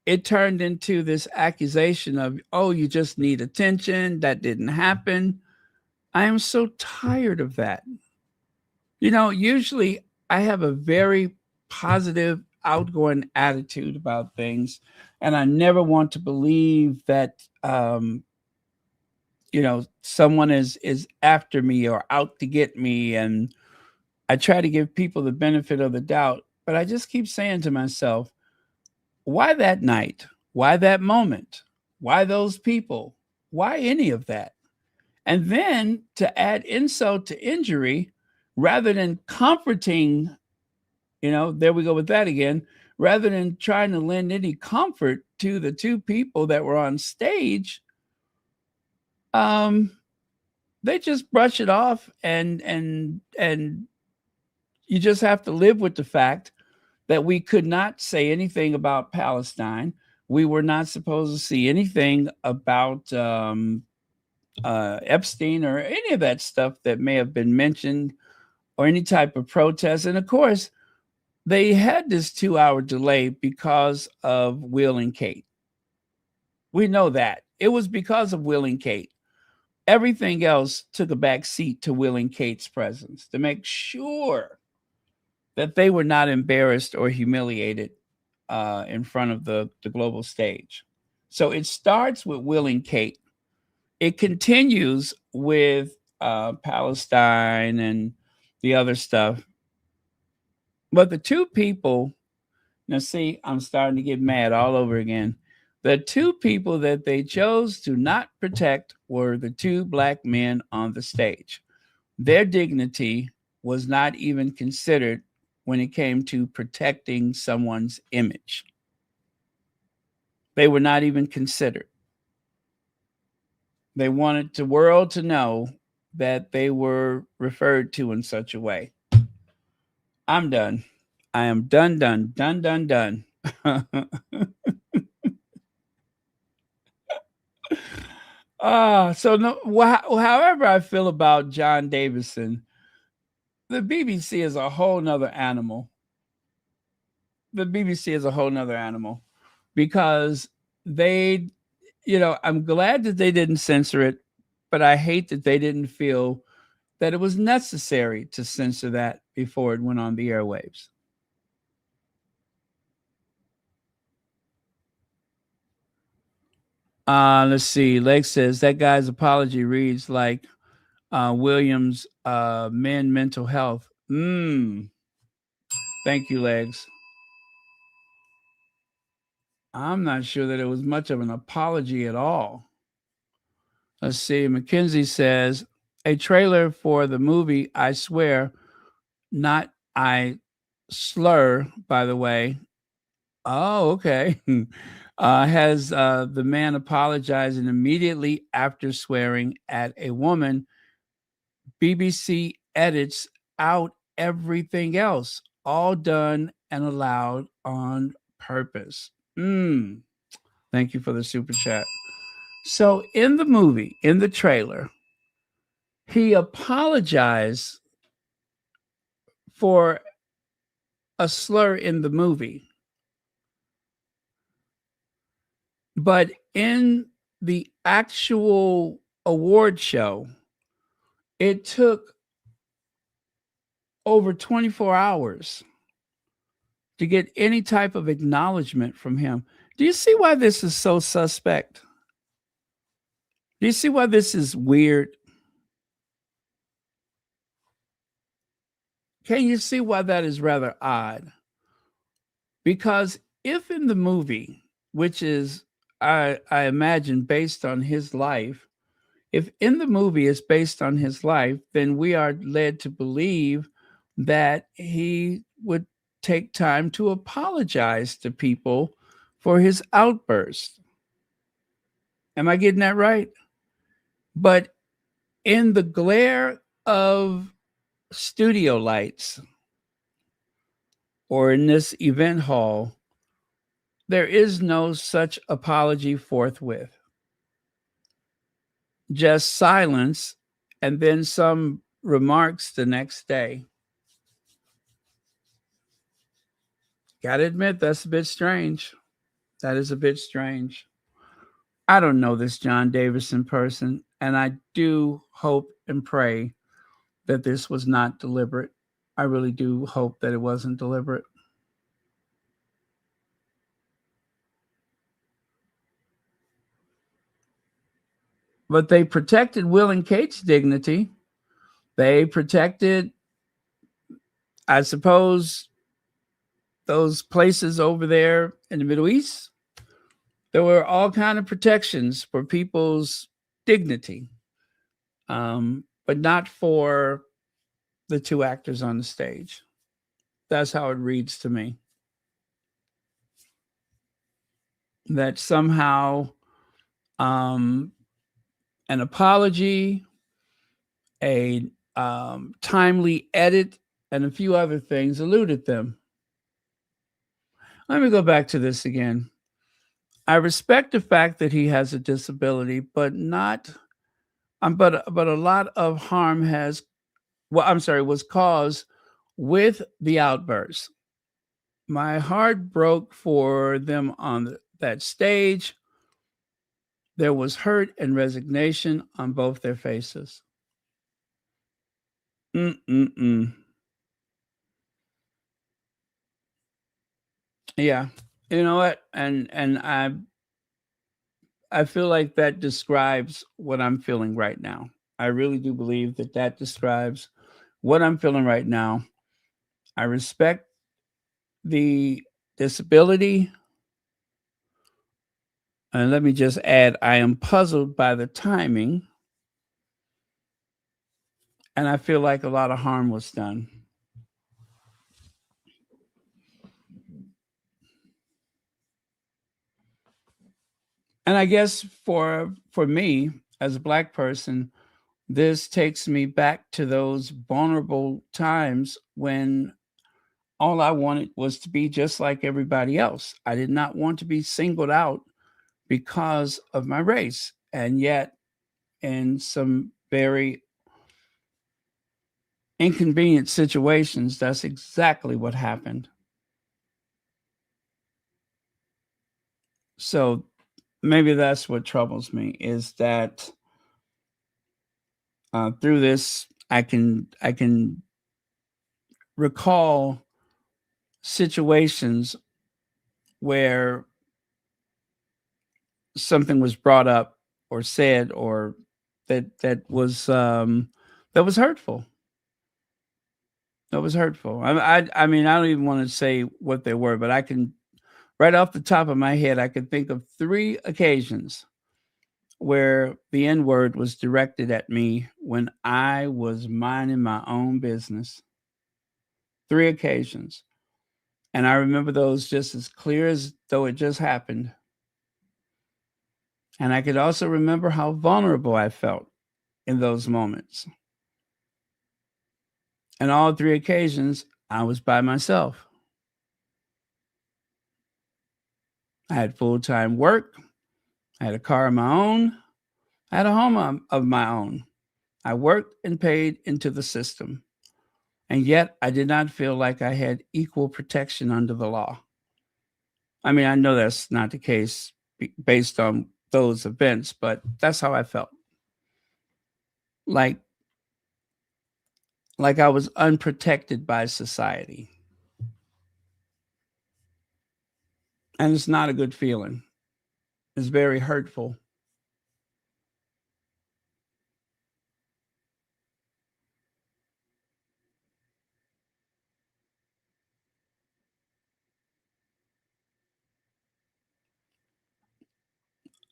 it turned into this accusation of, oh, you just need attention. That didn't happen. I am so tired of that. Usually I have a very positive, outgoing attitude about things, and I never want to believe that someone is after me or out to get me, and I try to give people the benefit of the doubt, but I just keep saying to myself, why that night? Why that moment? Why those people? Why any of that? And then to add insult to injury, rather than comforting, there we go with that again, rather than trying to lend any comfort to the two people that were on stage, they just brush it off, and you just have to live with the fact that we could not say anything about Palestine. We were not supposed to see anything about Epstein or any of that stuff that may have been mentioned, or any type of protest. And of course, they had this 2-hour delay because of Will and Kate. We know that. It was because of Will and Kate. Everything else took a back seat to Will and Kate's presence to make sure that they were not embarrassed or humiliated in front of the global stage. So it starts with Will and Kate. It continues with Palestine and the other stuff. But the two people, now see, I'm starting to get mad all over again. The two people that they chose to not protect were the two black men on the stage. Their dignity was not even considered when it came to protecting someone's image. They were not even considered. They wanted the world to know that they were referred to in such a way. I'm done. I am done, done, done, done, done. So no, however I feel about John Davison, the BBC is a whole nother animal. The BBC is a whole nother animal, because they, I'm glad that they didn't censor it, but I hate that they didn't feel that it was necessary to censor that before it went on the airwaves. Let's see. Lex says that guy's apology reads like Williams' men mental health. Thank you, Legs. I'm not sure that it was much of an apology at all. Let's see. Mackenzie says a trailer for the movie, I swear, not I slur, by the way. Oh, okay. Has the man apologizing immediately after swearing at a woman. BBC edits out everything else, all done and allowed on purpose. Thank you for the super chat. So in the movie, in the trailer, he apologized for a slur in the movie. But in the actual award show, it took over 24 hours to get any type of acknowledgement from him. Do you see why this is so suspect? Do you see why this is weird? Can you see why that is rather odd? Because if in the movie, which is, I imagine, based on his life, If in the movie is based on his life, then we are led to believe that he would take time to apologize to people for his outburst. Am I getting that right? But in the glare of studio lights or in this event hall, there is no such apology forthwith. Just silence and then some remarks the next day. Gotta admit, that's a bit strange. That is a bit strange. I don't know this John Davis in person, and I do hope and pray that this was not deliberate. I really do hope that it wasn't deliberate. But they protected Will and Kate's dignity. They protected, I suppose, those places over there in the Middle East. There were all kind of protections for people's dignity, but not for the two actors on the stage. That's how it reads to me. That somehow um, an apology, a timely edit, and a few other things eluded them. Let me go back to this again. I respect the fact that he has a disability, but not, but a lot of harm has, well, I'm sorry, was caused with the outburst. My heart broke for them on that stage. There was hurt and resignation on both their faces. Mm-mm-mm. Yeah, you know what? And I feel like that describes what I'm feeling right now. I really do believe that that describes what I'm feeling right now. I respect the disability. And let me just add, I am puzzled by the timing, and I feel like a lot of harm was done. And I guess for me as a black person, this takes me back to those vulnerable times when all I wanted was to be just like everybody else. I did not want to be singled out because of my race. And yet, in some very inconvenient situations, that's exactly what happened. So maybe that's what troubles me is that through this, I can recall situations where something was brought up or said or that was hurtful. That was hurtful. I mean I don't even want to say what they were, but I can right off the top of my head I can think of 3 occasions where the N word was directed at me when I was minding my own business. 3 occasions, and I remember those just as clear as though it just happened. And I could also remember how vulnerable I felt in those moments. And all 3 occasions, I was by myself. I had full time work. I had a car of my own. I had a home of my own. I worked and paid into the system. And yet, I did not feel like I had equal protection under the law. I mean, I know that's not the case based on those events, but that's how I felt. Like, like I was unprotected by society. And it's not a good feeling. It's very hurtful.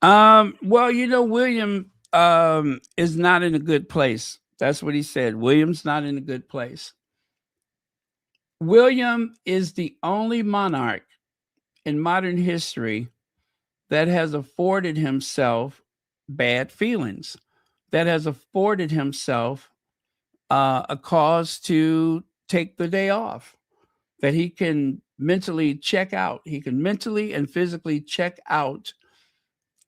Well, William is not in a good place. That's what he said. William's not in a good place. William is the only monarch in modern history that has afforded himself bad feelings, that has afforded himself a cause to take the day off, that he can mentally check out. He can mentally and physically check out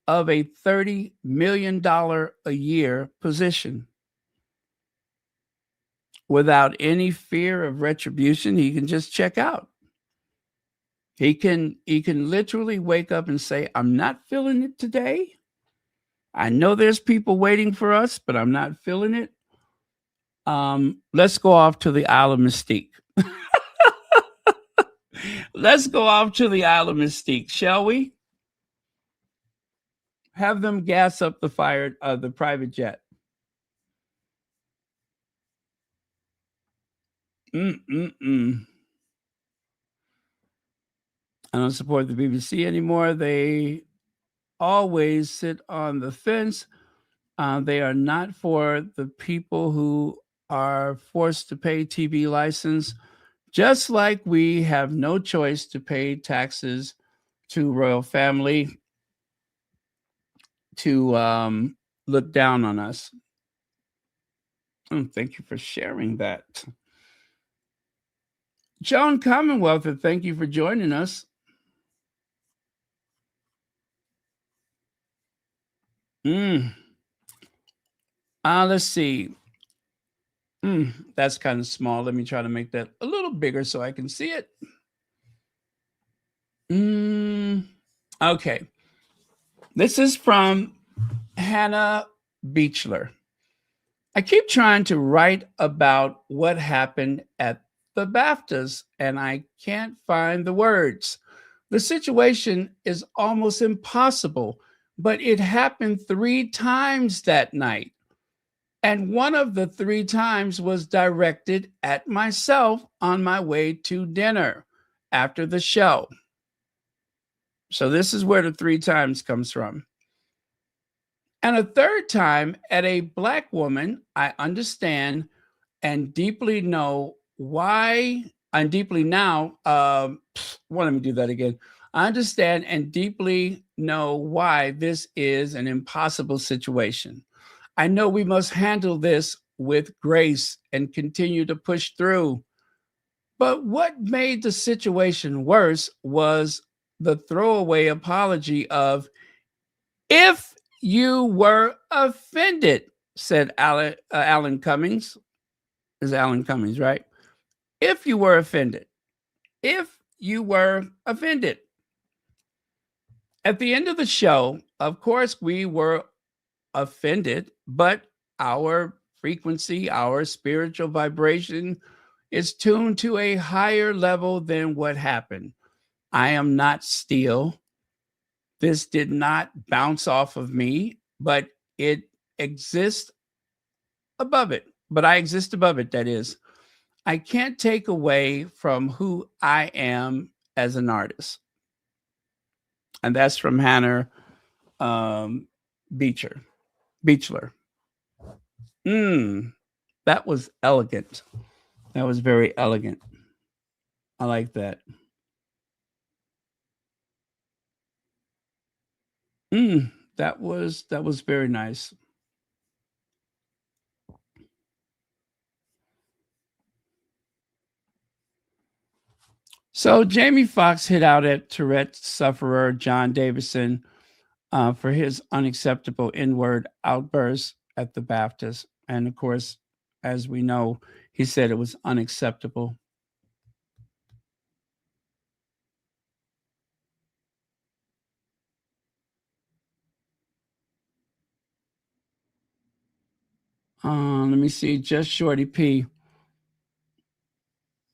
of a $30 million a year position without any fear of retribution. He can just check out. He can literally wake up and say, I'm not feeling it today. I know there's people waiting for us, but I'm not feeling it. Let's go off to the Isle of Mystique. Let's go off to the Isle of Mystique, shall we? Have them gas up the the private jet. I don't support the BBC anymore. They always sit on the fence. They are not for the people who are forced to pay TV license, just like we have no choice to pay taxes to royal family to look down on us. Thank you for sharing that. Joan Commonwealth, thank you for joining us. Let's see. That's kind of small. Let me try to make that a little bigger so I can see it. Okay. This is from Hannah Beechler. I keep trying to write about what happened at the BAFTAs, and I can't find the words. The situation is almost impossible, but it happened 3 times that night. And one of the 3 times was directed at myself on my way to dinner after the show. So this is where the 3 times comes from. And a 3rd time at a Black woman, I understand and deeply know why. And deeply now, let me do that again. I understand and deeply know why this is an impossible situation. I know we must handle this with grace and continue to push through. But what made the situation worse was the throwaway apology of, if you were offended, said Alan Cummings. Is Alan Cummings, right? If you were offended. If you were offended. At the end of the show, of course, we were offended, but our frequency, our spiritual vibration is tuned to a higher level than what happened. I am not steel. This did not bounce off of me, but it exists above it. But I exist above it, that is. I can't take away from who I am as an artist. And that's from Hannah Beechler. That was elegant. That was very elegant. I like that. That was very nice. So Jamie Foxx hit out at Tourette sufferer John Davison for his unacceptable N-word outburst at the BAFTAs. And of course, as we know, he said it was unacceptable. Let me see. Just Shorty P.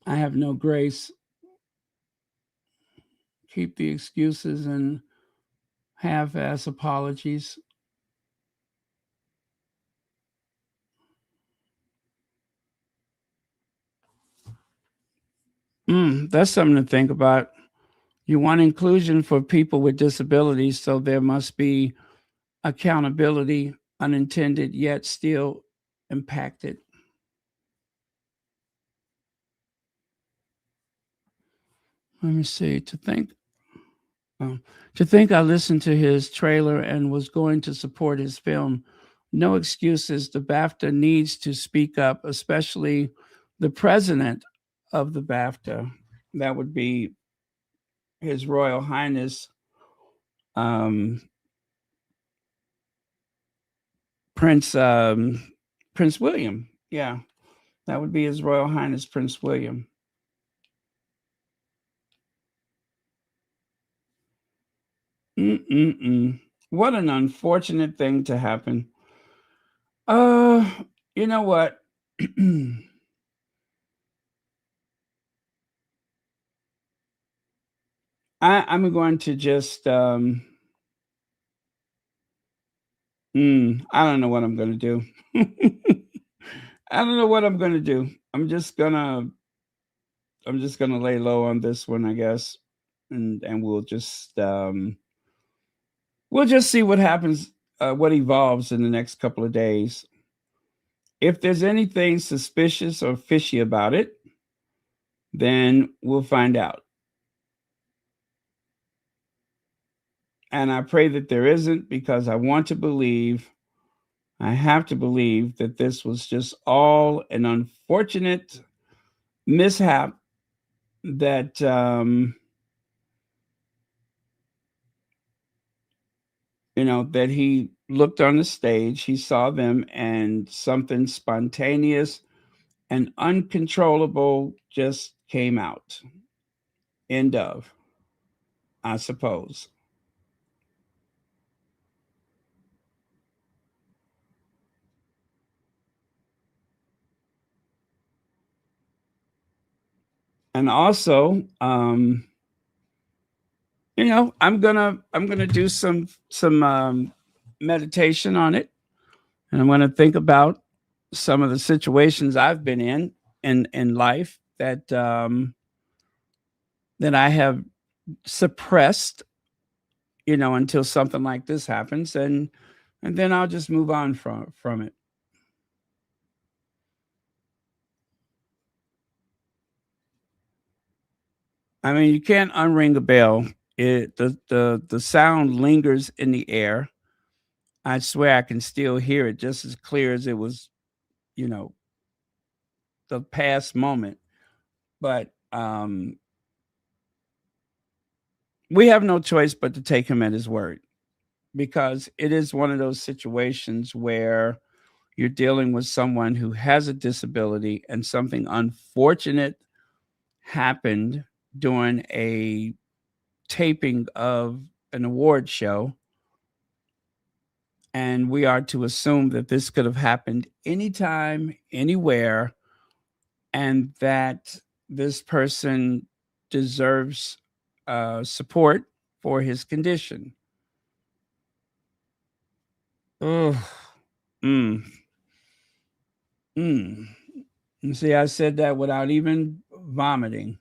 I have no grace. Keep the excuses and half-ass apologies. That's something to think about. You want inclusion for people with disabilities, so there must be accountability unintended yet still impacted. Let me see. Um, to think I listened to his trailer and was going to support his film. No excuses. The BAFTA needs to speak up, especially the president of the BAFTA. That would be His Royal Highness um, Prince Prince William. Yeah, that would be His Royal Highness Prince William. Mm-mm-mm. What an unfortunate thing to happen. Uh, you know what? I'm going to just I don't know what I'm gonna do. I don't know what I'm gonna do. I'm just gonna lay low on this one, I guess, and we'll just see what happens, what evolves in the next couple of days. If there's anything suspicious or fishy about it, then we'll find out. And I pray that there isn't, because I have to believe that this was just all an unfortunate mishap that that he looked on the stage, he saw them, and something spontaneous and uncontrollable just came out. End of, I suppose. And also, I'm gonna do some meditation on it, and I'm gonna think about some of the situations I've been in life that I have suppressed, until something like this happens, and then I'll just move on from it. I mean, you can't unring a bell. The sound lingers in the air. I swear I can still hear it just as clear as it was, you know, the past moment. But we have no choice but to take him at his word, because it is one of those situations where you're dealing with someone who has a disability and something unfortunate happened during a taping of an award show, and we are to assume that this could have happened anytime, anywhere, and that this person deserves support for his condition. Oh, mm, mm. And see, I said that without even vomiting.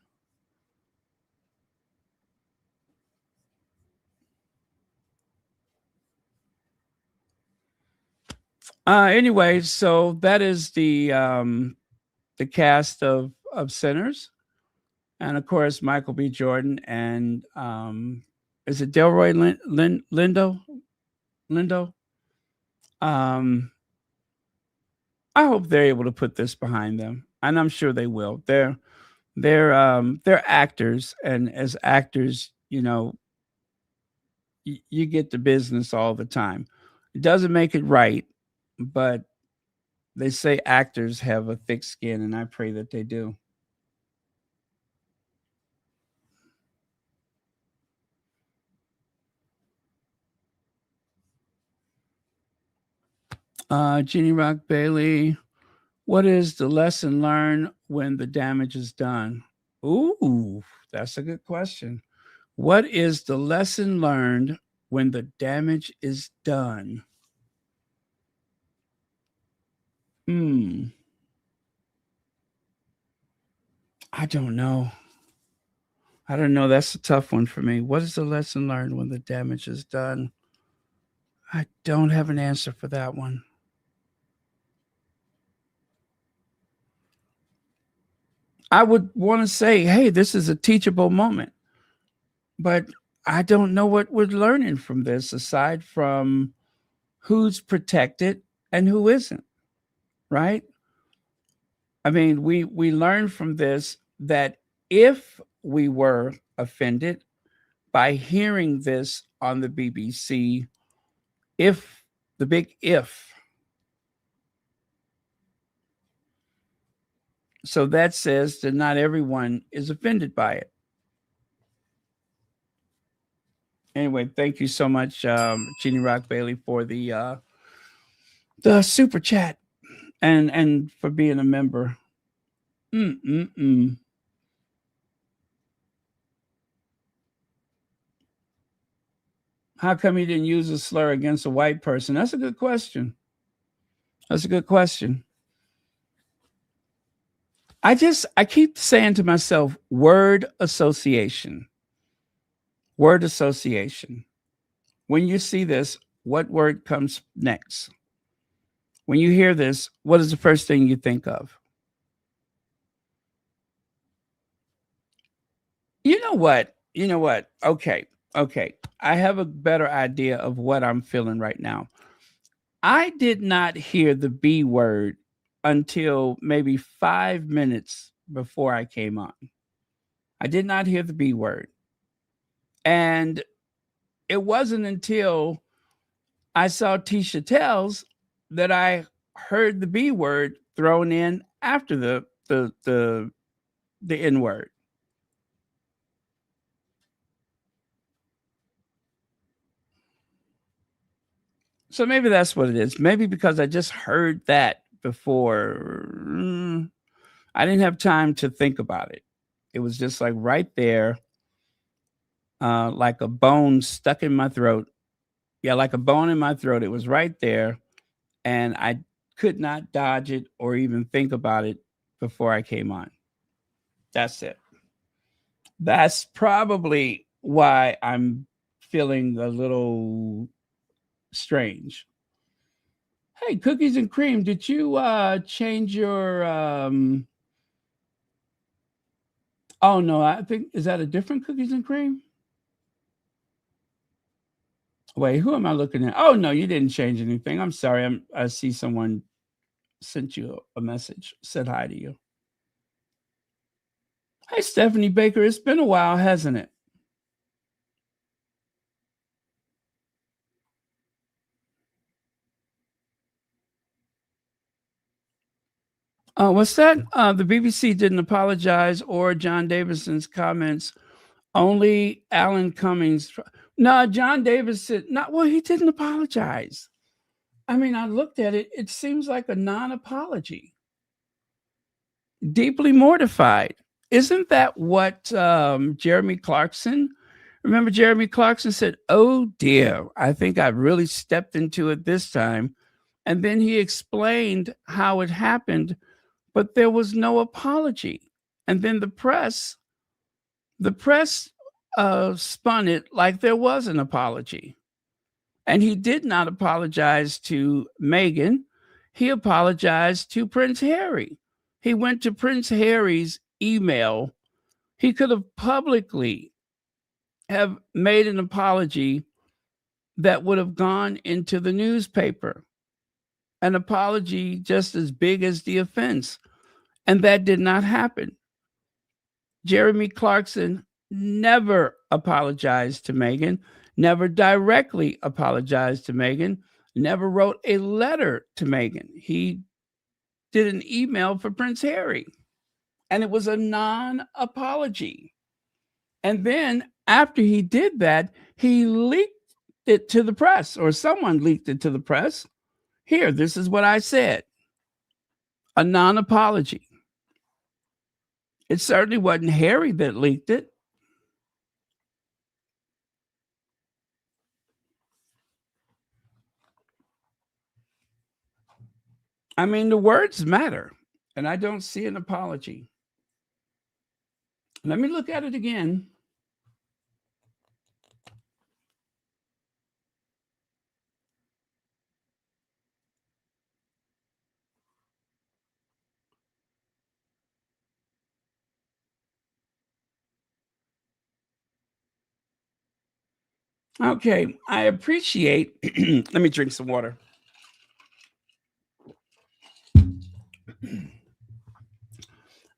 Anyway, so that is the cast of Sinners, and of course Michael B. Jordan, and is it Delroy Lindo? Um, I hope they're able to put this behind them, and I'm sure they will. They're actors, and as actors, you get the business all the time. It doesn't make it right, but they say actors have a thick skin, and I pray that they do. Jeannie Rock Bailey, what is the lesson learned when the damage is done? Ooh, that's a good question. What is the lesson learned when the damage is done? Hmm, I don't know. I don't know. That's a tough one for me. What is the lesson learned when the damage is done? I don't have an answer for that one. I would want to say, hey, this is a teachable moment. But I don't know what we're learning from this aside from who's protected and who isn't, right? I mean, we learn from this that if we were offended by hearing this on the BBC, if the big if, so that says that not everyone is offended by it. Anyway, thank you so much, Jeannie Rock Bailey, for the super chat and for being a member. Mm-mm-mm. How come he didn't use a slur against a white person? That's a good question. That's a good question. I keep saying to myself, word association. Word association. When you see this, what word comes next? When you hear this, what is the first thing you think of? You know what? You know what? Okay. Okay. I have a better idea of what I'm feeling right now. I did not hear the B word until maybe 5 minutes before I came on. I did not hear the B word. And it wasn't until I saw Tisha Tells that I heard the B word thrown in after the N word. So maybe that's what it is. Maybe because I just heard that before. I didn't have time to think about it. It was just like right there, like a bone stuck in my throat. Yeah, like a bone in my throat. It was right there. And I could not dodge it or even think about it before I came on. That's it. That's probably why I'm feeling a little strange. Hey, cookies and cream, did you change your oh no, I think is that a different cookies and cream? Wait, who am I looking at? Oh no, you didn't change anything. I'm sorry. I see someone sent you a message, said hi to you. Hey Stephanie Baker, it's been a while, hasn't it? What's that? The BBC didn't apologize or John Davison's comments. Only Alan Cummings. No, John Davison. Not well. He didn't apologize. I mean, I looked at it. It seems like a non-apology. Deeply mortified. Isn't that what Jeremy Clarkson? Remember, Jeremy Clarkson said, "Oh dear, I think I've really stepped into it this time," and then he explained how it happened, but there was no apology. And then the press spun it like there was an apology. And he did not apologize to Meghan. He apologized to Prince Harry. He went to Prince Harry's email. He could have publicly have made an apology that would have gone into the newspaper. An apology just as big as the offense. And that did not happen. Jeremy Clarkson never apologized to Meghan, never directly apologized to Meghan, never wrote a letter to Meghan. He did an email for Prince Harry, and it was a non apology. And then after he did that, he leaked it to the press, or someone leaked it to the press. Here, this is what I said, a non apology. It certainly wasn't Harry that leaked it. I mean, the words matter, and I don't see an apology. Let me look at it again. Okay, I appreciate. Let me drink some water.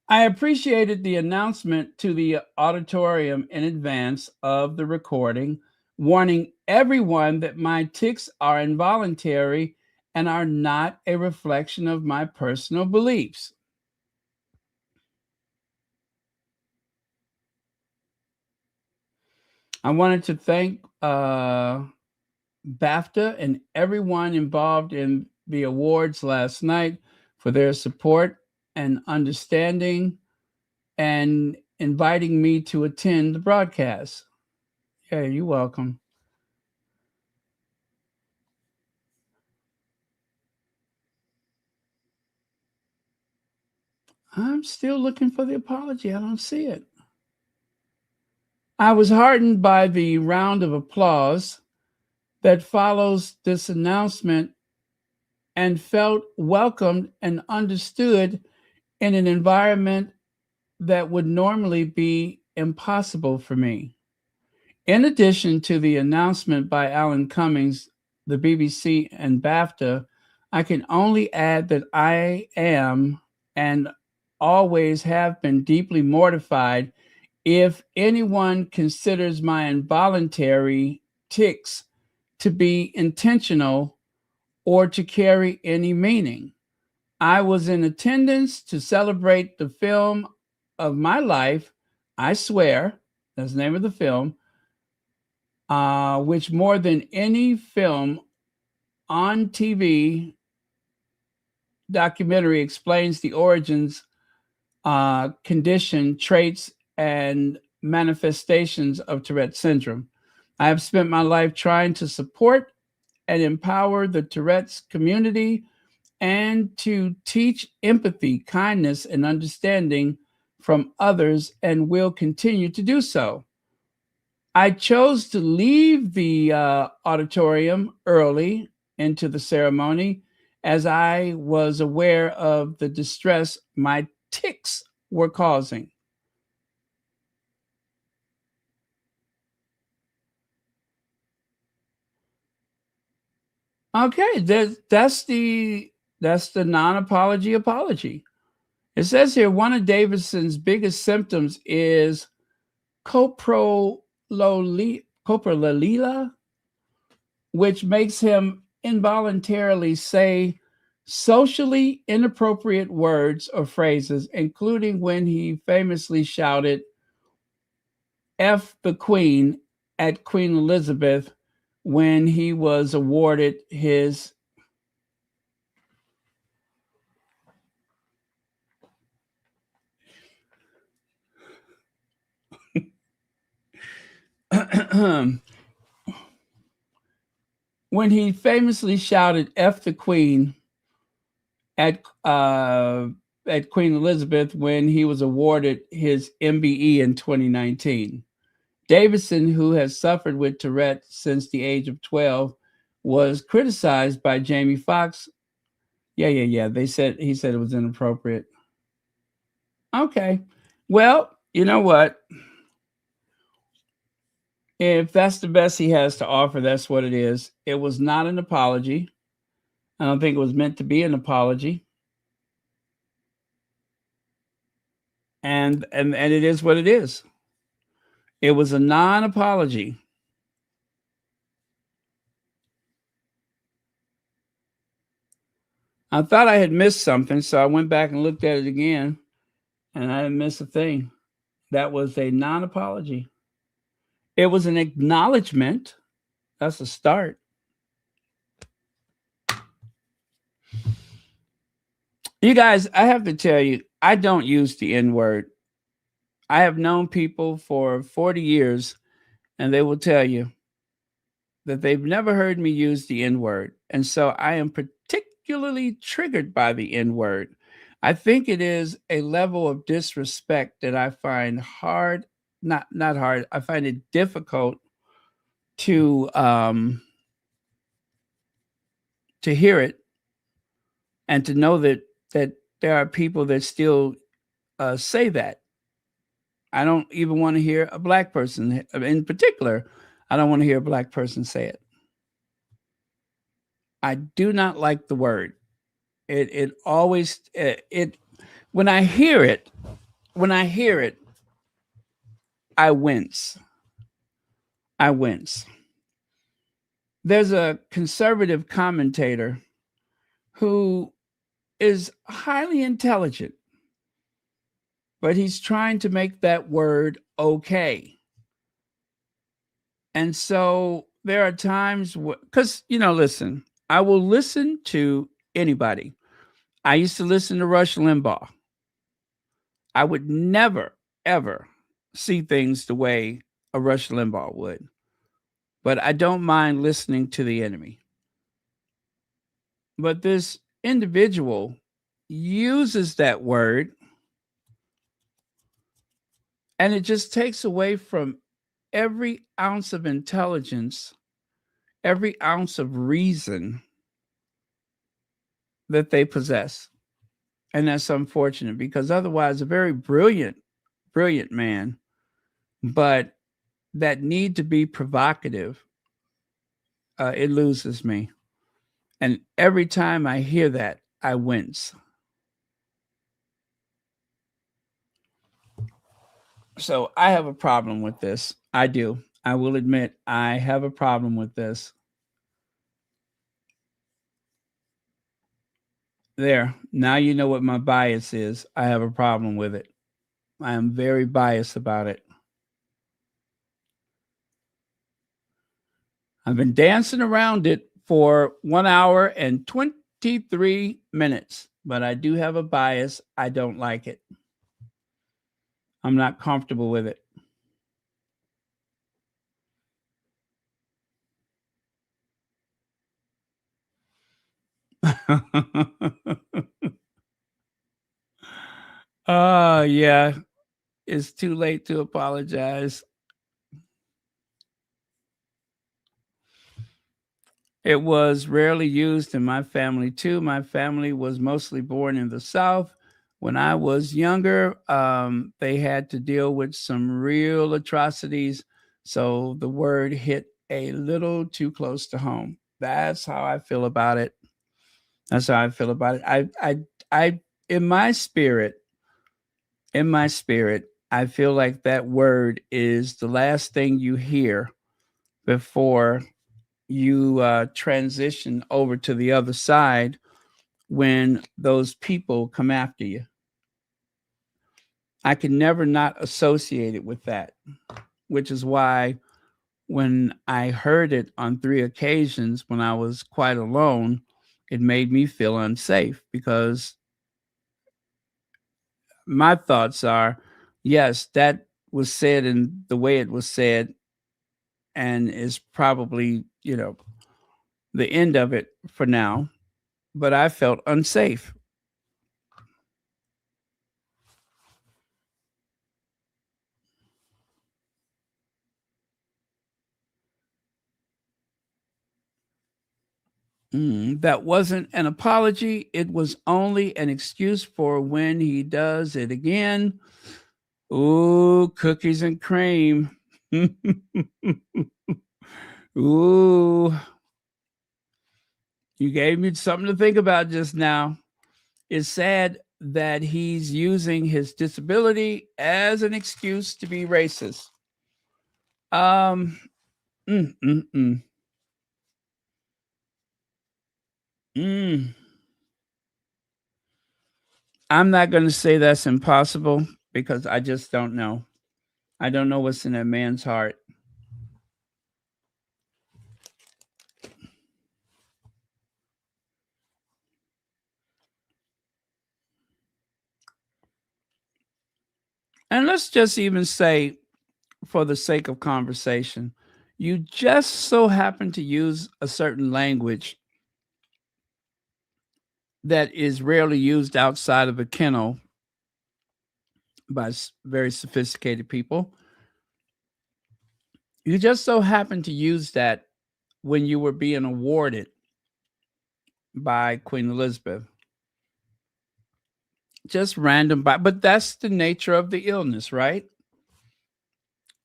I appreciated the announcement to the auditorium in advance of the recording, warning everyone that my tics are involuntary and are not a reflection of my personal beliefs. I wanted to thank BAFTA and everyone involved in the awards last night for their support and understanding and inviting me to attend the broadcast. Yeah, you're welcome. I'm still looking for the apology. I don't see it. I was heartened by the round of applause that follows this announcement and felt welcomed and understood in an environment that would normally be impossible for me. In addition to the announcement by Alan Cummings, the BBC, and BAFTA, I can only add that I am and always have been deeply mortified if anyone considers my involuntary tics to be intentional or to carry any meaning. I was in attendance to celebrate the film of my life, I Swear, that's the name of the film, which more than any film on TV documentary explains the origins, condition, traits, and manifestations of Tourette syndrome. I have spent my life trying to support and empower the Tourette's community and to teach empathy, kindness, and understanding from others, and will continue to do so. I chose to leave the auditorium early into the ceremony as I was aware of the distress my tics were causing. Okay, that's the non-apology apology. It says here one of Davidson's biggest symptoms is coprololila, which makes him involuntarily say socially inappropriate words or phrases, including when he famously shouted F the Queen at Queen Elizabeth when he was awarded his when he famously shouted F the Queen at uh, at Queen Elizabeth when he was awarded his MBE in 2019. Davidson, who has suffered with Tourette since the age of 12, was criticized by Jamie Foxx. Yeah. He said it was inappropriate. Okay. Well, you know what? If that's the best he has to offer, that's what it is. It was not an apology. I don't think it was meant to be an apology. And it is what it is. It was a non-apology. I thought I had missed something, so I went back and looked at it again, and I didn't miss a thing. That was a non-apology. It was an acknowledgement. That's a start. You guys, I have to tell you, I don't use the N word. I have known people for 40 years, and they will tell you that they've never heard me use the N word. And so I am particularly triggered by the N word. I think it is a level of disrespect that I find hard, not hard, I find it difficult to hear it and to know that there are people that still say that. I don't even want to hear a black person in particular I don't want to hear a black person say it. I do not like the word. It always it when I hear it, when I hear it, I wince. I wince. There's a conservative commentator who is highly intelligent, but he's trying to make that word okay. And so there are times because, listen, I will listen to anybody. I used to listen to Rush Limbaugh. I would never, ever see things the way a Rush Limbaugh would, but I don't mind listening to the enemy. But this individual uses that word and it just takes away from every ounce of intelligence, every ounce of reason that they possess. And that's unfortunate because otherwise, a very brilliant, brilliant man, but that need to be provocative, it loses me. And every time I hear that, I wince. So I have a problem with this. I do. I will admit I have a problem with this. There. Now you know what my bias is. I have a problem with it. I am very biased about it. I've been dancing around it for 1 hour and 23 minutes, but I do have a bias. I don't like it. I'm not comfortable with it. Yeah. It's too late to apologize. It was rarely used in my family, too. My family was mostly born in the South. When I was younger, they had to deal with some real atrocities. So the word hit a little too close to home. That's how I feel about it. That's how I feel about it. I, in my spirit, I feel like that word is the last thing you hear before you transition over to the other side when those people come after you. I can never not associate it with that, which is why when I heard it on 3 occasions when I was quite alone, it made me feel unsafe because my thoughts are, yes, that was said in the way it was said and is probably, the end of it for now, but I felt unsafe. That wasn't an apology. It was only an excuse for when he does it again. Ooh, cookies and cream. Ooh, you gave me something to think about just now. It's sad that he's using his disability as an excuse to be racist. Um, mm, mm, mm. Mm. I'm not going to say that's impossible because I just don't know. I don't know what's in that man's heart. And let's just even say, for the sake of conversation, you just so happen to use a certain language that is rarely used outside of a kennel by very sophisticated people. You just so happen to use that when you were being awarded by Queen Elizabeth. Just random, but that's the nature of the illness, right?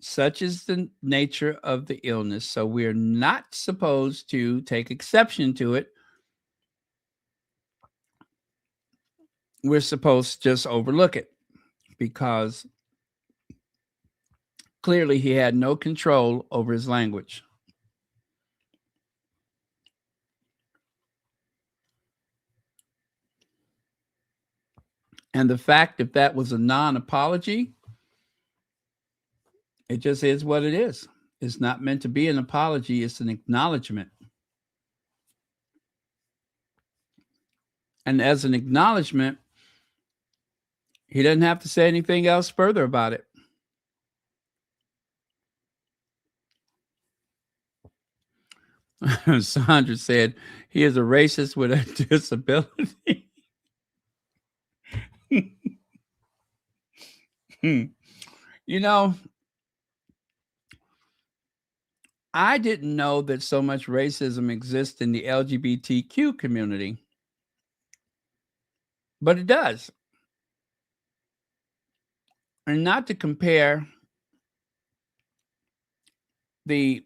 Such is the nature of the illness. So we're not supposed to take exception to it. We're supposed to just overlook it because clearly he had no control over his language. And the fact, if that was a non-apology, it just is what it is. It's not meant to be an apology. It's an acknowledgement. And as an acknowledgement, he doesn't have to say anything else further about it. Sandra said he is a racist with a disability. You know, I didn't know that so much racism exists in the LGBTQ community, but it does. And not to compare the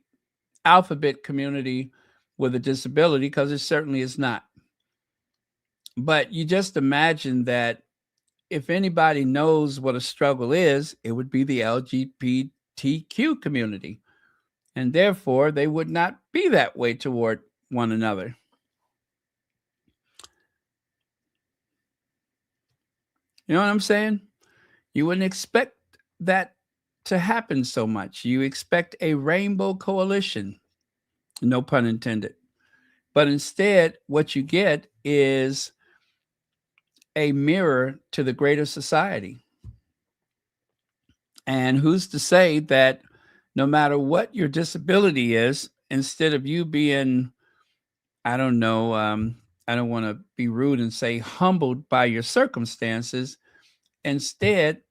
alphabet community with a disability, because it certainly is not. But you just imagine that if anybody knows what a struggle is, it would be the LGBTQ community. And therefore, they would not be that way toward one another. You know what I'm saying? You wouldn't expect that to happen so much. You expect a rainbow coalition, no pun intended. But instead, what you get is a mirror to the greater society. And who's to say that no matter what your disability is, instead of you being, I don't know, I don't want to be rude and say humbled by your circumstances, instead,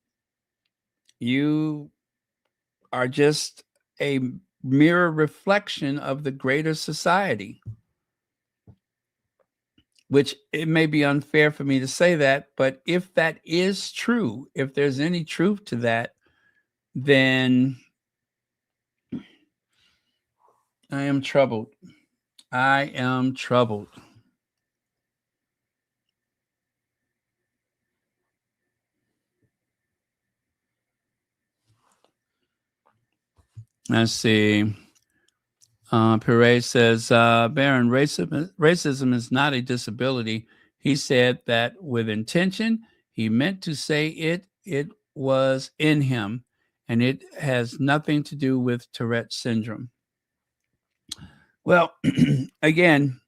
you are just a mirror reflection of the greater society. Which it may be unfair for me to say that, but if that is true, if there's any truth to that, then I am troubled. I am troubled. Let's see. Perez says, Baron, racism is not a disability. He said that with intention. He meant to say it was in him, and it has nothing to do with Tourette's syndrome. Well, again,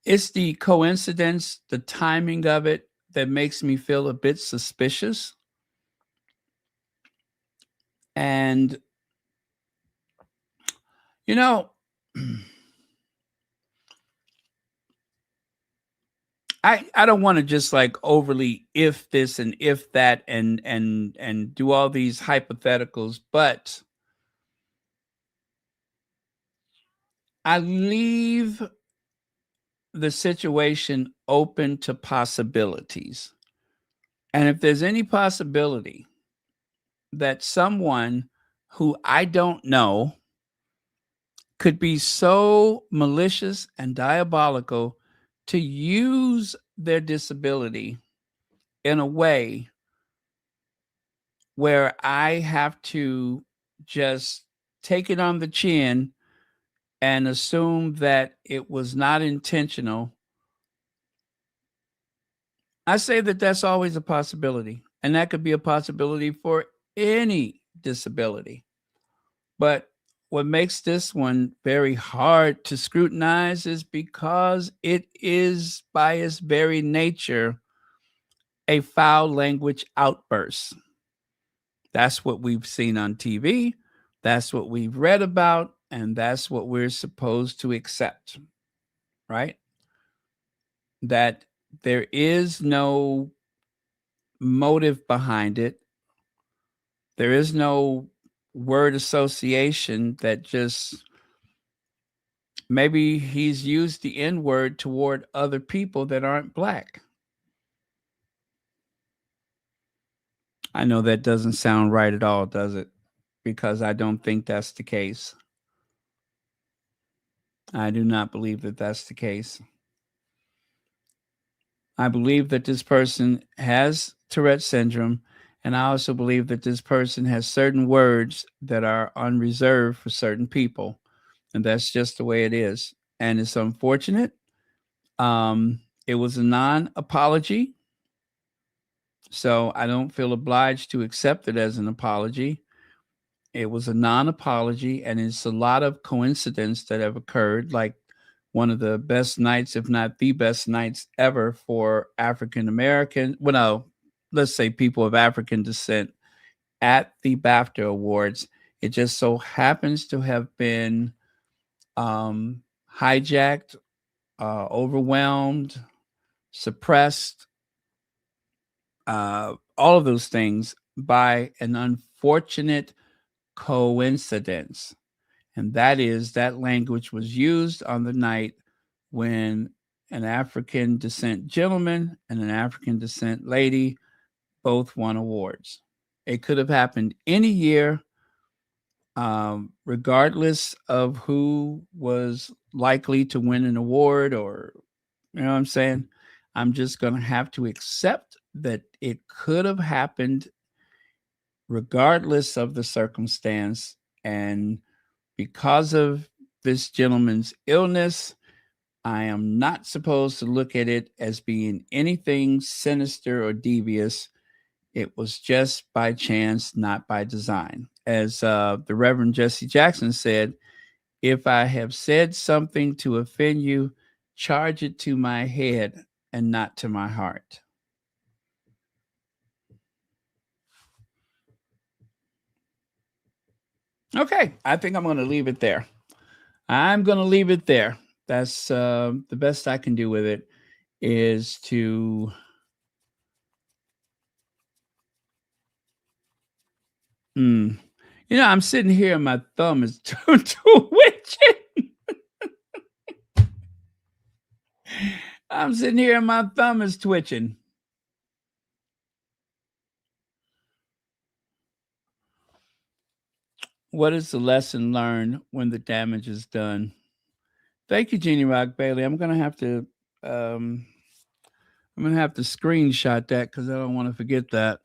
it's the coincidence, the timing of it that makes me feel a bit suspicious. And, you know, I don't want to just like overly if this and if that and do all these hypotheticals, but I leave the situation open to possibilities. And if there's any possibility that someone who I don't know could be so malicious and diabolical to use their disability in a way where I have to just take it on the chin and assume that it was not intentional, I say that that's always a possibility. And that could be a possibility for any disability. But what makes this one very hard to scrutinize is because it is, by its very nature, a foul language outburst. That's what we've seen on TV. That's what we've read about. And that's what we're supposed to accept, right? That there is no motive behind it. There is no word association that just maybe he's used the N word toward other people that aren't black. I know that doesn't sound right at all, does it? because I don't think that's the case. I do not believe that that's the case. I believe that this person has Tourette syndrome, and I also believe that this person has certain words that are unreserved for certain people, and that's just the way it is. And it's unfortunate. It was a non-apology, so I don't feel obliged to accept it as an apology. It was a non-apology, and it's a lot of coincidence that have occurred, like one of the best nights, if not the best nights ever for African American, well, no, let's say people of African descent at the BAFTA Awards. It just so happens to have been hijacked, overwhelmed, suppressed, all of those things by an unfortunate coincidence. And that is that language was used on the night when an African descent gentleman and an African descent lady both won awards. It could have happened any year, regardless of who was likely to win an award, or, you know what I'm saying? I'm just going to have to accept that it could have happened regardless of the circumstance. And because of this gentleman's illness, I am not supposed to look at it as being anything sinister or devious. It was just by chance, not by design. As the Reverend Jesse Jackson said, if I have said something to offend you, charge it to my head and not to my heart. Okay, I think I'm going to leave it there. I'm going to leave it there. That's the best I can do with it, is to I'm sitting here and my thumb is twitching. I'm sitting here and my thumb is twitching. What is the lesson learned when the damage is done? Thank you, Jeannie Rock Bailey. I'm gonna have to screenshot that because I don't want to forget that.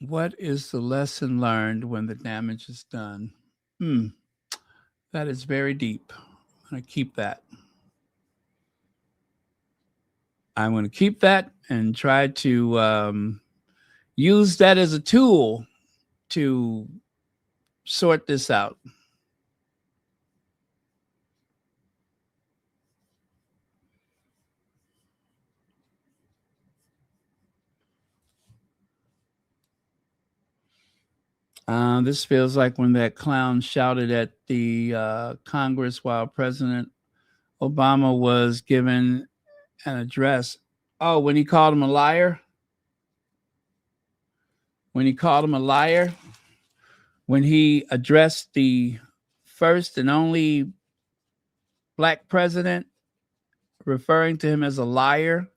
What is the lesson learned when the damage is done? That is very deep. I'm going to keep that. I'm going to keep that and try to use that as a tool to sort this out. This feels like when that clown shouted at the Congress while President Obama was giving an address. Oh, when he called him a liar? When he called him a liar? When he addressed the first and only black president, referring to him as a liar,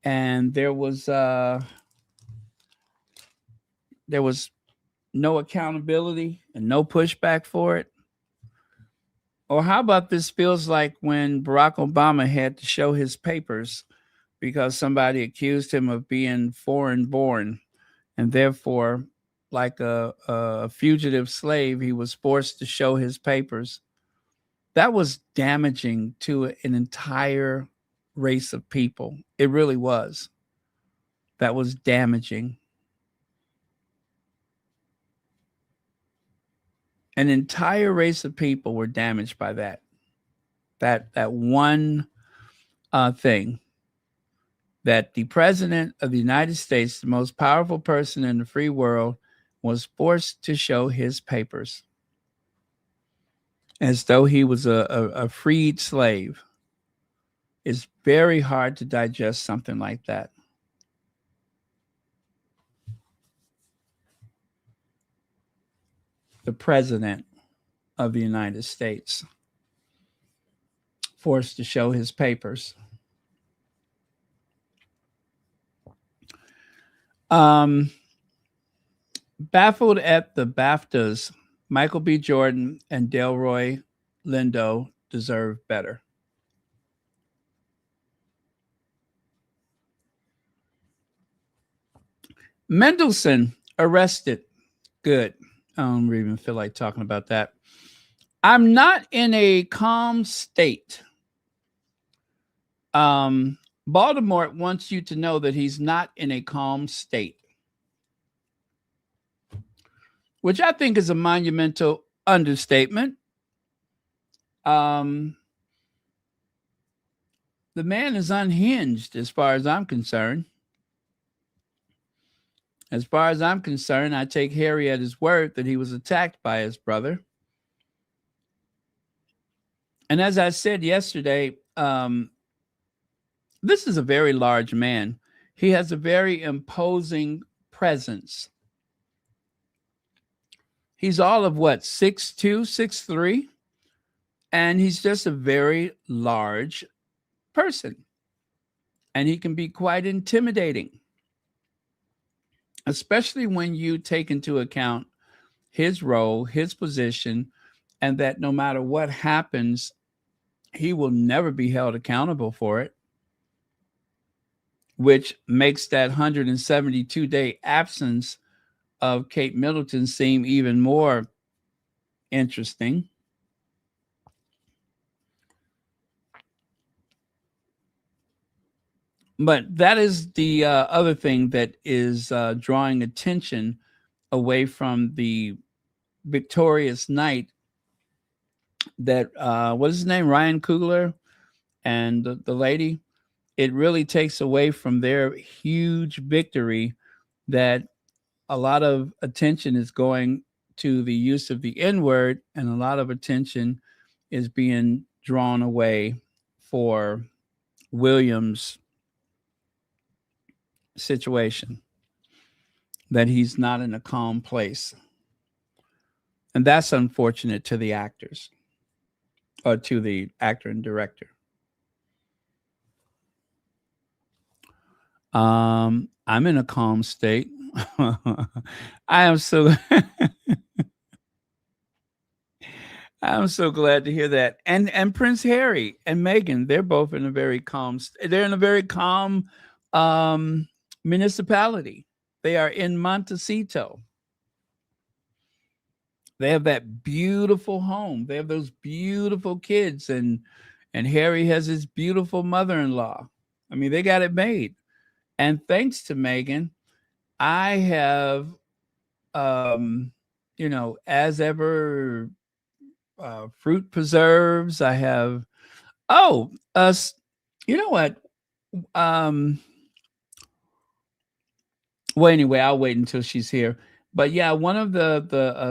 and there was no accountability and no pushback for it. Or how about this feels like when Barack Obama had to show his papers because somebody accused him of being foreign born, and therefore, like a fugitive slave, he was forced to show his papers. That was damaging to an entire race of people. It really was. That was damaging. An entire race of people were damaged by that. That one thing, that the president of the United States, the most powerful person in the free world, was forced to show his papers as though he was a freed slave. It's very hard to digest something like that. The president of the United States. forced to show his papers. Baffled at the BAFTAs, Michael B. Jordan and Delroy Lindo deserve better. Mendelssohn arrested. Good. I don't even feel like talking about that. I'm not in a calm state. Baltimore wants you to know that he's not in a calm state, which I think is a monumental understatement. The man is unhinged as far as I'm concerned. As far as I'm concerned, I take Harry at his word that he was attacked by his brother. And as I said yesterday, this is a very large man. He has a very imposing presence. He's all of what, 6'2", 6'3", and he's just a very large person. And he can be quite intimidating, especially when you take into account his role, his position, and that no matter what happens, he will never be held accountable for it, which makes that 172-day absence of Kate Middleton seem even more interesting. But that is the other thing that is drawing attention away from the victorious night that, what is his name, Ryan Coogler and the lady. It really takes away from their huge victory that a lot of attention is going to the use of the N-word, and a lot of attention is being drawn away for Williams' situation, that he's not in a calm place. And that's unfortunate to the actors, or to the actor and director. I'm in a calm state. I am so I'm so glad to hear that. And Prince Harry and Meghan, they're both in a very calm they're in a very calm municipality. They are in Montecito. They have that beautiful home. They have those beautiful kids, and Harry has his beautiful mother-in-law. I mean, they got it made. And thanks to Meghan, I have, as ever, fruit preserves. I have, you know what? Well, anyway, I'll wait until she's here. But yeah, one of the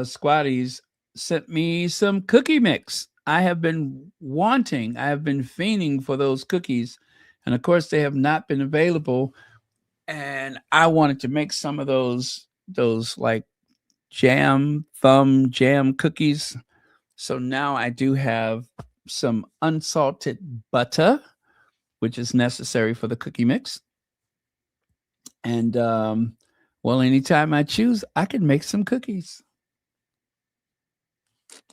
squatties sent me some cookie mix. I have been fiending for those cookies. And of course, they have not been available. And I wanted to make some of those like jam cookies. So now I do have some unsalted butter, which is necessary for the cookie mix. And well, anytime I choose, I can make some cookies.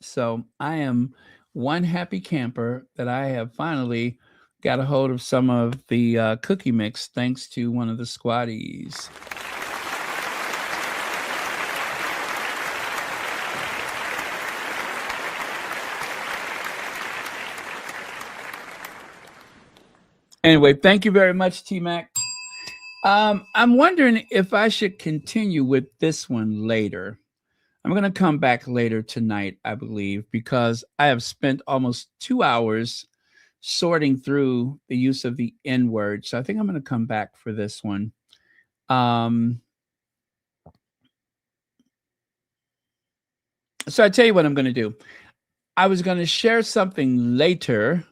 So I am one happy camper that I have finally got a hold of some of the cookie mix thanks to one of the squatties. Anyway, thank you very much, T-Mac. I'm wondering if I should continue with this one later. I'm going to come back later tonight, I believe, because I have spent almost 2 hours sorting through the use of the N-word. So I think I'm going to come back for this one. So I tell you what I'm going to do. I was going to share something later,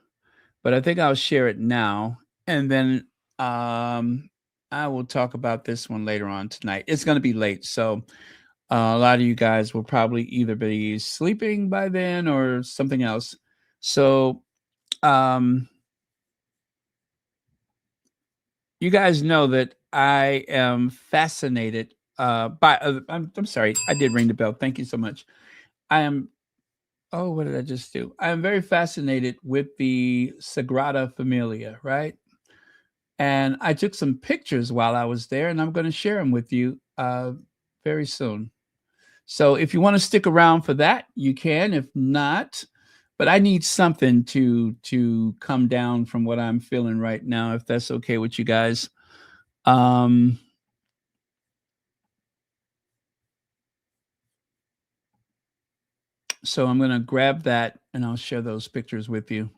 but I think I'll share it now. And then I will talk about this one later on tonight. It's going to be late. So a lot of you guys will probably either be sleeping by then or something else. So Um, you guys know that I am fascinated by. I'm sorry, I did ring the bell. Thank you so much. I am. Oh, what did I just do? I am very fascinated with the Sagrada Familia, right? And I took some pictures while I was there, and I'm going to share them with you very soon. So if you want to stick around for that, you can. If not, but I need something to come down from what I'm feeling right now, if that's okay with you guys. Um, so I'm going to grab that and I'll share those pictures with you.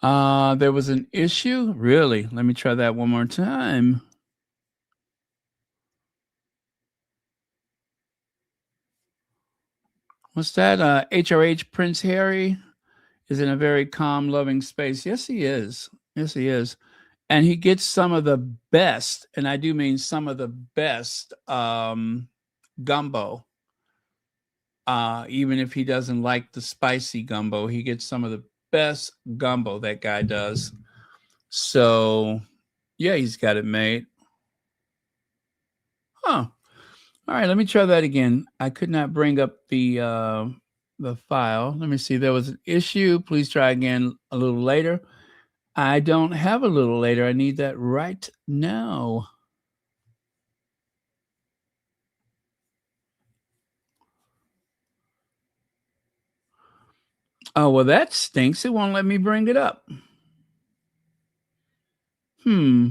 There was an issue? Really? Let me try that one more time. What's that? HRH Prince Harry is in a very calm, loving space. Yes, he is. Yes, he is. And he gets some of the best, and I do mean some of the best gumbo. Even if he doesn't like the spicy gumbo, he gets some of the best gumbo that guy does. So, yeah, he's got it made. Huh. All right, let me try that again. I could not bring up the file. Let me see. There was an issue. Please try again a little later. I don't have a little later. I need that right now. Oh, well, that stinks. It won't let me bring it up. Hmm.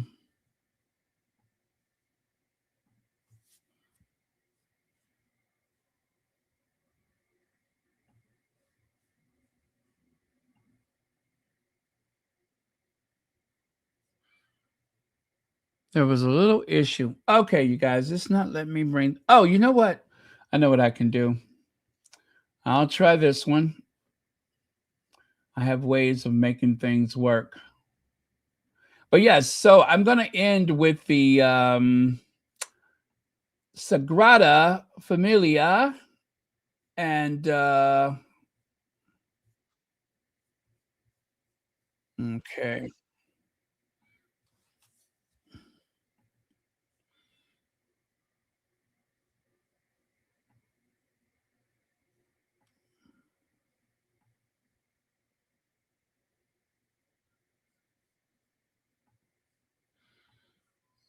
There was a little issue. Okay, you guys, it's not letting me bring. Oh, you know what? I know what I can do. I'll try this one. I have ways of making things work. But yes, so I'm going to end with the Sagrada Familia and okay.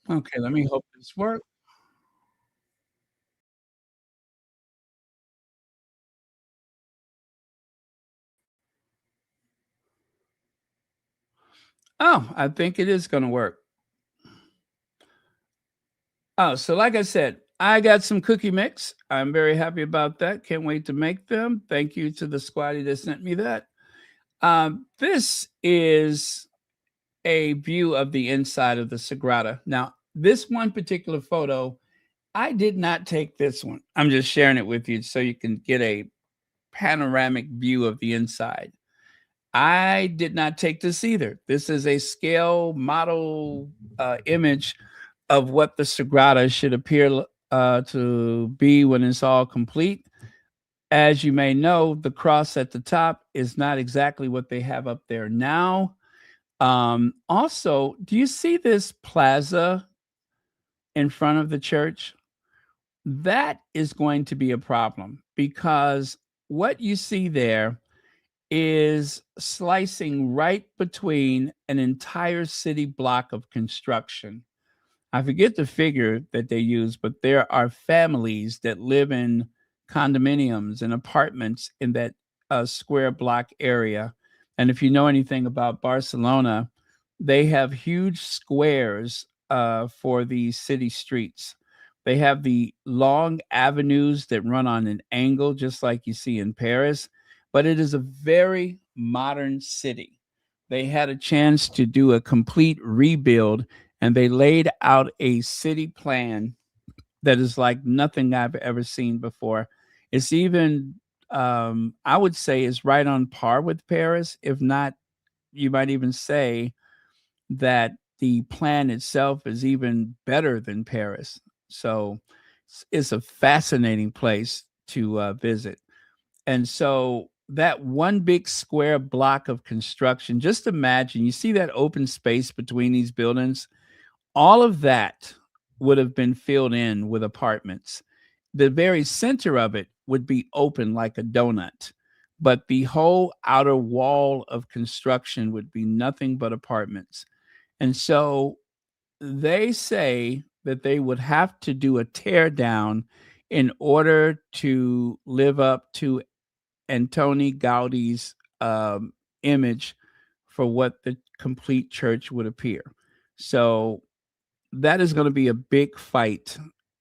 Okay, let me hope this works. Oh, I think it is going to work. Oh, so like I said, I got some cookie mix. I'm very happy about that. Can't wait to make them. Thank you to the squatty that sent me that. This is a view of the inside of the Sagrada. Now, this one particular photo, I did not take this one. I'm just sharing it with you so you can get a panoramic view of the inside. I did not take this either. This is a scale model image of what the Sagrada should appear to be when it's all complete. As you may know, the cross at the top is not exactly what they have up there now. Also, do you see this plaza in front of the church? That is going to be a problem because what you see there is slicing right between an entire city block of construction. I forget the figure that they use, but there are families that live in condominiums and apartments in that square block area. And if you know anything about Barcelona, they have huge squares for the city streets. They have the long avenues that run on an angle, just like you see in Paris, but it is a very modern city. They had a chance to do a complete rebuild and they laid out a city plan that is like nothing I've ever seen before. It's even, I would say, is right on par with Paris. If not, you might even say that the plan itself is even better than Paris. So it's a fascinating place to visit. And so that one big square block of construction, just imagine you see that open space between these buildings, all of that would have been filled in with apartments. The very center of it would be open like a donut, but the whole outer wall of construction would be nothing but apartments. And so they say that they would have to do a tear down in order to live up to Antoni Gaudi's image for what the complete church would appear. So that is going to be a big fight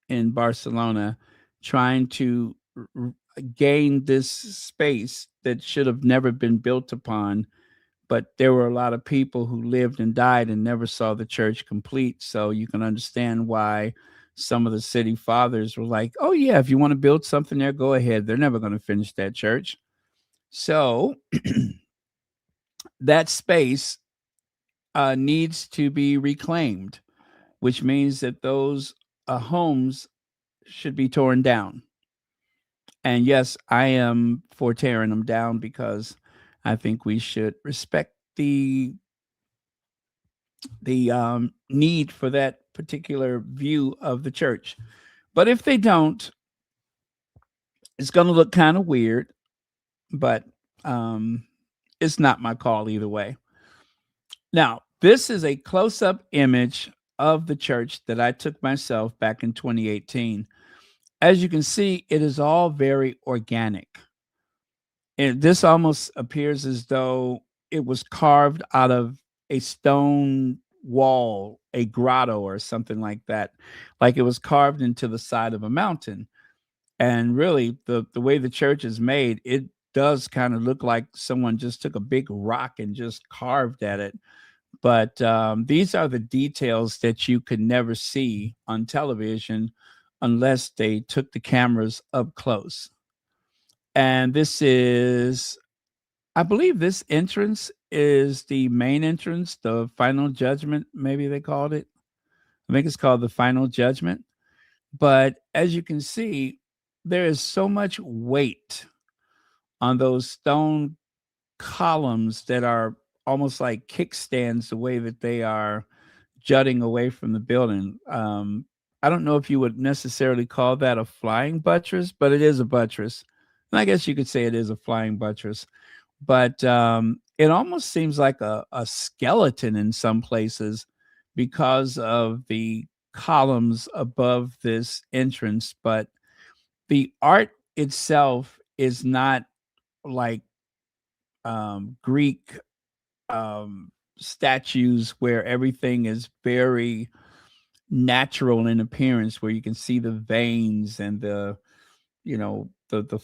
in Barcelona, trying to gain this space that should have never been built upon. But there were a lot of people who lived and died and never saw the church complete. So you can understand why some of the city fathers were like, oh, yeah, if you want to build something there, go ahead. They're never going to finish that church. So that space needs to be reclaimed, which means that those homes should be torn down. And yes, I am for tearing them down because I think we should respect the need for that particular view of the church. But if they don't, it's going to look kind of weird. But um, it's not my call either way. Now, this is a close-up image of the church that I took myself back in 2018. As you can see, it is all very organic. And this almost appears as though it was carved out of a stone wall, a grotto or something like that. Like it was carved into the side of a mountain. And really, the way the church is made, it does kind of look like someone just took a big rock and just carved at it. But these are the details that you could never see on television unless they took the cameras up close. And this is, I believe this entrance is the main entrance, the final judgment, maybe they called it. I think it's called the final judgment. But as you can see, there is so much weight on those stone columns that are almost like kickstands, the way that they are jutting away from the building. I don't know if you would necessarily call that a flying buttress, but it is a buttress. And I guess you could say it is a flying buttress. But it almost seems like a skeleton in some places because of the columns above this entrance. But the art itself is not like Greek statues where everything is very natural in appearance, where you can see the veins and the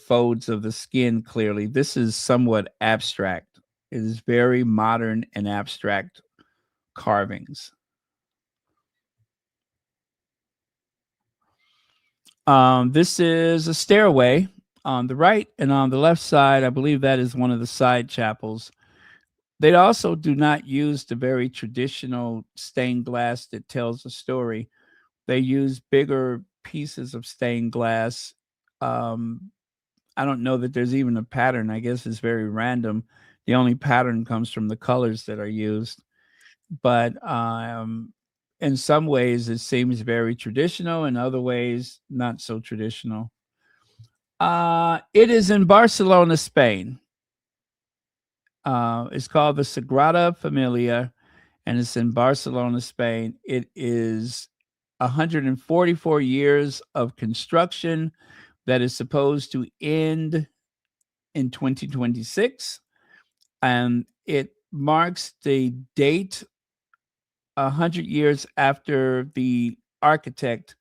folds of the skin clearly. This is somewhat abstract. It is very modern and abstract carvings. This is a stairway on the right, and on the left side, I believe that is one of the side chapels. They also do not use the very traditional stained glass that tells a story. They use bigger pieces of stained glass. I don't know that there's even a pattern. I guess it's very random. The only pattern comes from the colors that are used. But in some ways, it seems very traditional. In other ways, not so traditional. It is in Barcelona, Spain. It's called the Sagrada Familia, and it's in Barcelona, Spain. It is 144 years of construction that is supposed to end in 2026. And it marks the date 100 years after the architect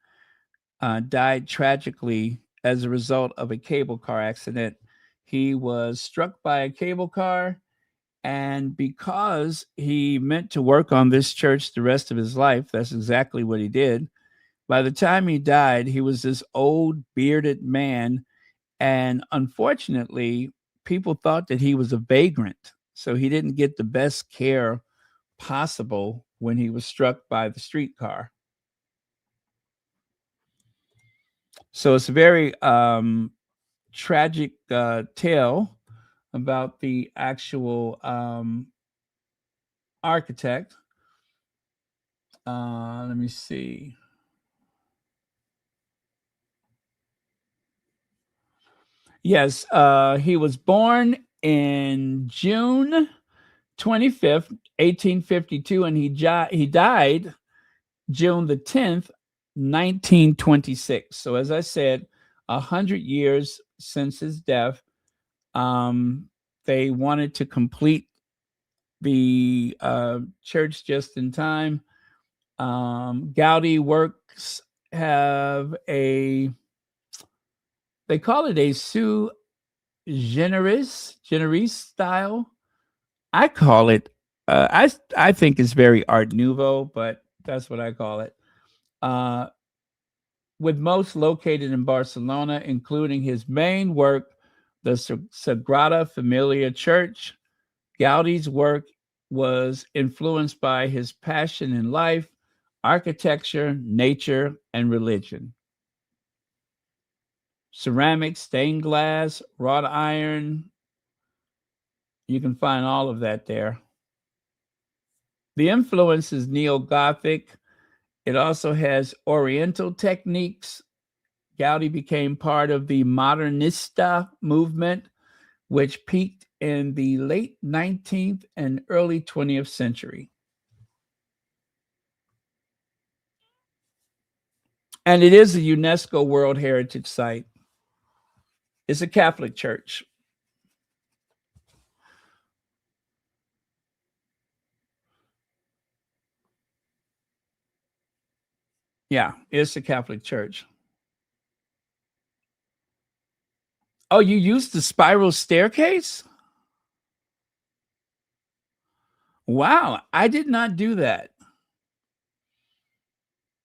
died tragically as a result of a cable car accident. He was struck by a cable car, and because he meant to work on this church the rest of his life, that's exactly what he did. By the time he died, he was this old bearded man, and unfortunately, people thought that he was a vagrant, so he didn't get the best care possible when he was struck by the streetcar. So it's a very tragic tale about the actual architect. Let me see. Yes, he was born in June 25th, 1852, and he died June the 10th, 1926. So, as I said, 100 years since his death. Um, they wanted to complete the church just in time. Gaudi works have they call it a sui generis style. I call it, I think it's very Art Nouveau, but that's what I call it. Uh, with most located in Barcelona, including his main work, the Sagrada Familia Church. Gaudi's work was influenced by his passion in life, architecture, nature, and religion. Ceramics, stained glass, wrought iron, you can find all of that there. The influence is neo Gothic. It also has Oriental techniques. Gaudi became part of the Modernista movement, which peaked in the late 19th and early 20th century. And it is a UNESCO World Heritage Site. It's a Catholic church. Yeah, it's a Catholic church. Oh, you used the spiral staircase? Wow, I did not do that.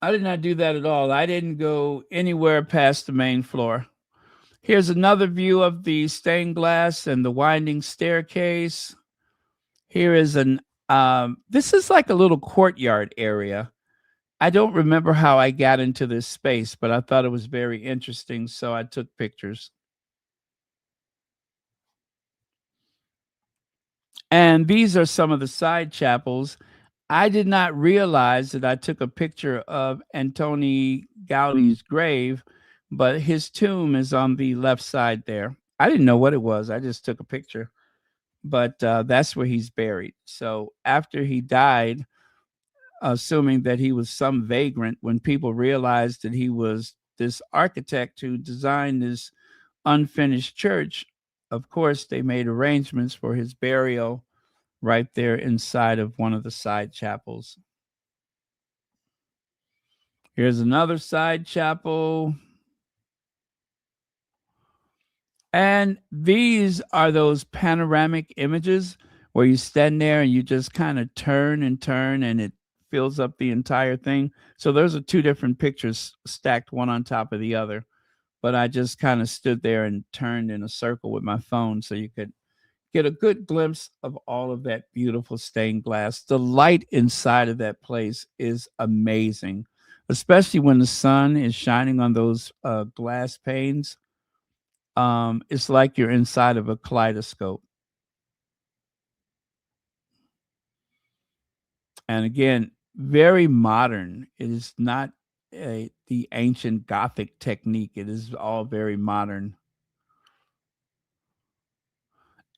I did not do that at all. I didn't go anywhere past the main floor. Here's another view of the stained glass and the winding staircase. Here is this is like a little courtyard area. I don't remember how I got into this space, but I thought it was very interesting, so I took pictures. And these are some of the side chapels. I did not realize that I took a picture of Antoni Gaudi's grave, but his tomb is on the left side there. I didn't know what it was. I just took a picture, but that's where he's buried. So after he died, assuming that he was some vagrant, when people realized that he was this architect who designed this unfinished church, of course, they made arrangements for his burial right there inside of one of the side chapels. Here's another side chapel. And these are those panoramic images where you stand there and you just kind of turn and it fills up the entire thing. So those are two different pictures stacked one on top of the other. But I just kind of stood there and turned in a circle with my phone so you could get a good glimpse of all of that beautiful stained glass. The light inside of that place is amazing, especially when the sun is shining on those glass panes. It's like you're inside of a kaleidoscope. And again, very modern. It is not the ancient Gothic technique. It is all very modern.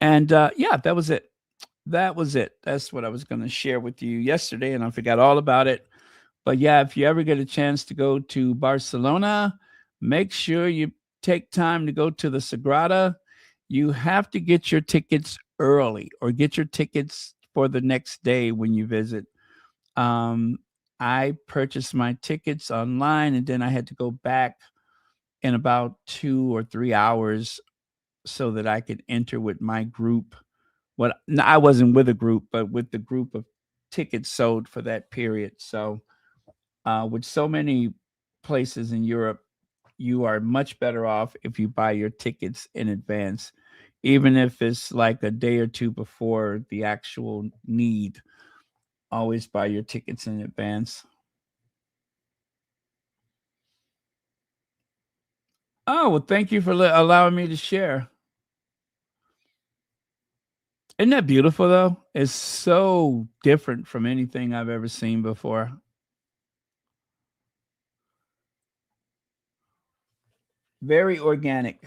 And yeah, that was it. That was it. That's what I was going to share with you yesterday, and I forgot all about it. But yeah, if you ever get a chance to go to Barcelona, make sure you take time to go to the Sagrada. You have to get your tickets early or get your tickets for the next day when you visit. Um, I purchased my tickets online and then I had to go back in about 2 or 3 hours so that I could enter with my group. I wasn't with a group, but with the group of tickets sold for that period. So, with so many places in Europe, you are much better off if you buy your tickets in advance, even if it's like a day or two before the actual need. Always buy your tickets in advance. Oh, well, thank you for allowing me to share. Isn't that beautiful, though? It's so different from anything I've ever seen before. Very organic.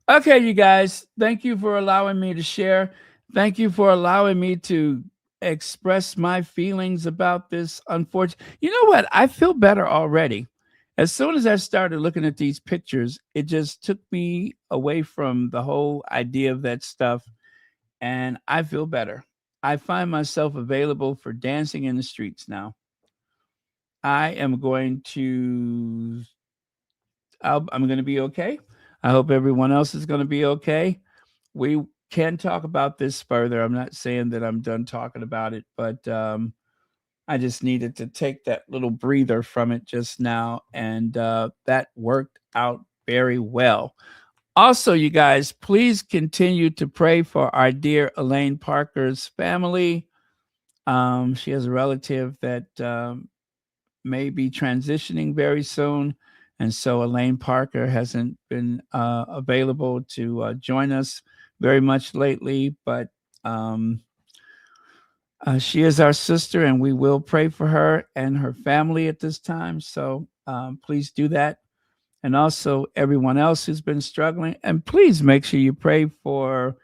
Okay, you guys, thank you for allowing me to share. Thank you for allowing me to express my feelings about this unfortunate. You know what? I feel better already. As soon as I started looking at these pictures, it just took me away from the whole idea of that stuff, and I feel better. I find myself available for dancing in the streets now. I am going to I'm going to be okay. I hope everyone else is going to be okay. We can talk about this further. I'm not saying that I'm done talking about it, but I just needed to take that little breather from it just now, and that worked out very well. Also, you guys, please continue to pray for our dear Elaine Parker's family. She has a relative that may be transitioning very soon. And so Elaine Parker hasn't been available to join us very much lately, but um, she is our sister, and we will pray for her and her family at this time. So please do that. And also everyone else who's been struggling. And please make sure you pray for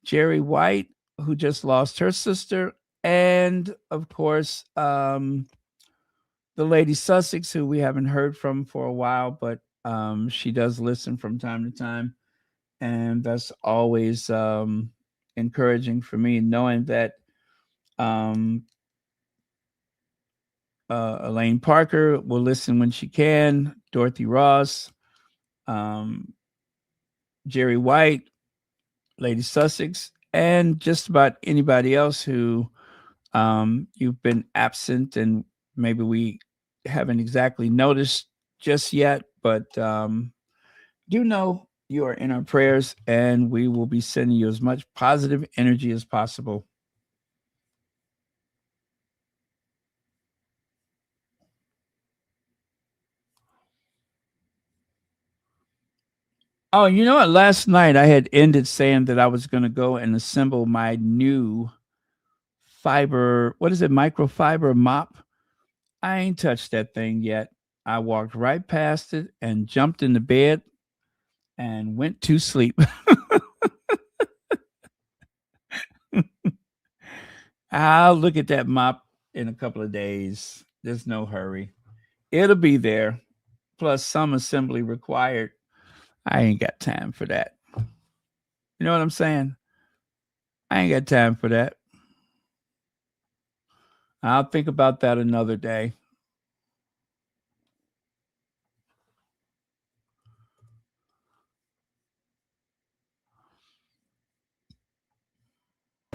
Jerry White, who just lost her sister. And of course, the lady Sussex, who we haven't heard from for a while, but she does listen from time to time. And that's always encouraging for me, knowing that um, Elaine Parker will listen when she can, Dorothy Ross, um, Jerry White, Lady Sussex, and just about anybody else who you've been absent and maybe we haven't exactly noticed just yet, but do know you are in our prayers, and we will be sending you as much positive energy as possible. Oh, you know what? Last night I had ended saying that I was going to go and assemble my new fiber, what is it, microfiber mop. I ain't touched that thing yet. I walked right past it and jumped in the bed and went to sleep. I'll look at that mop in a couple of days. There's no hurry. It'll be there. Plus some assembly required. I ain't got time for that. You know what I'm saying? I ain't got time for that. I'll think about that another day.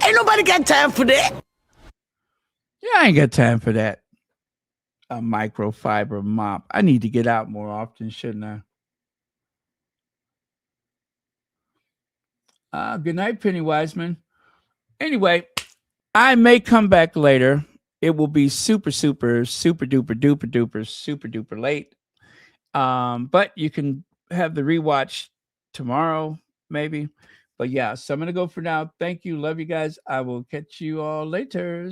Ain't nobody got time for that. Yeah, I ain't got time for that. A microfiber mop. I need to get out more often, shouldn't I? Good night, Penny Wiseman. Anyway, I may come back later. It will be super, super, super duper, duper, duper, super duper late. But you can have the rewatch tomorrow, maybe. But yeah, so I'm gonna go for now. Thank you. Love you guys. I will catch you all later.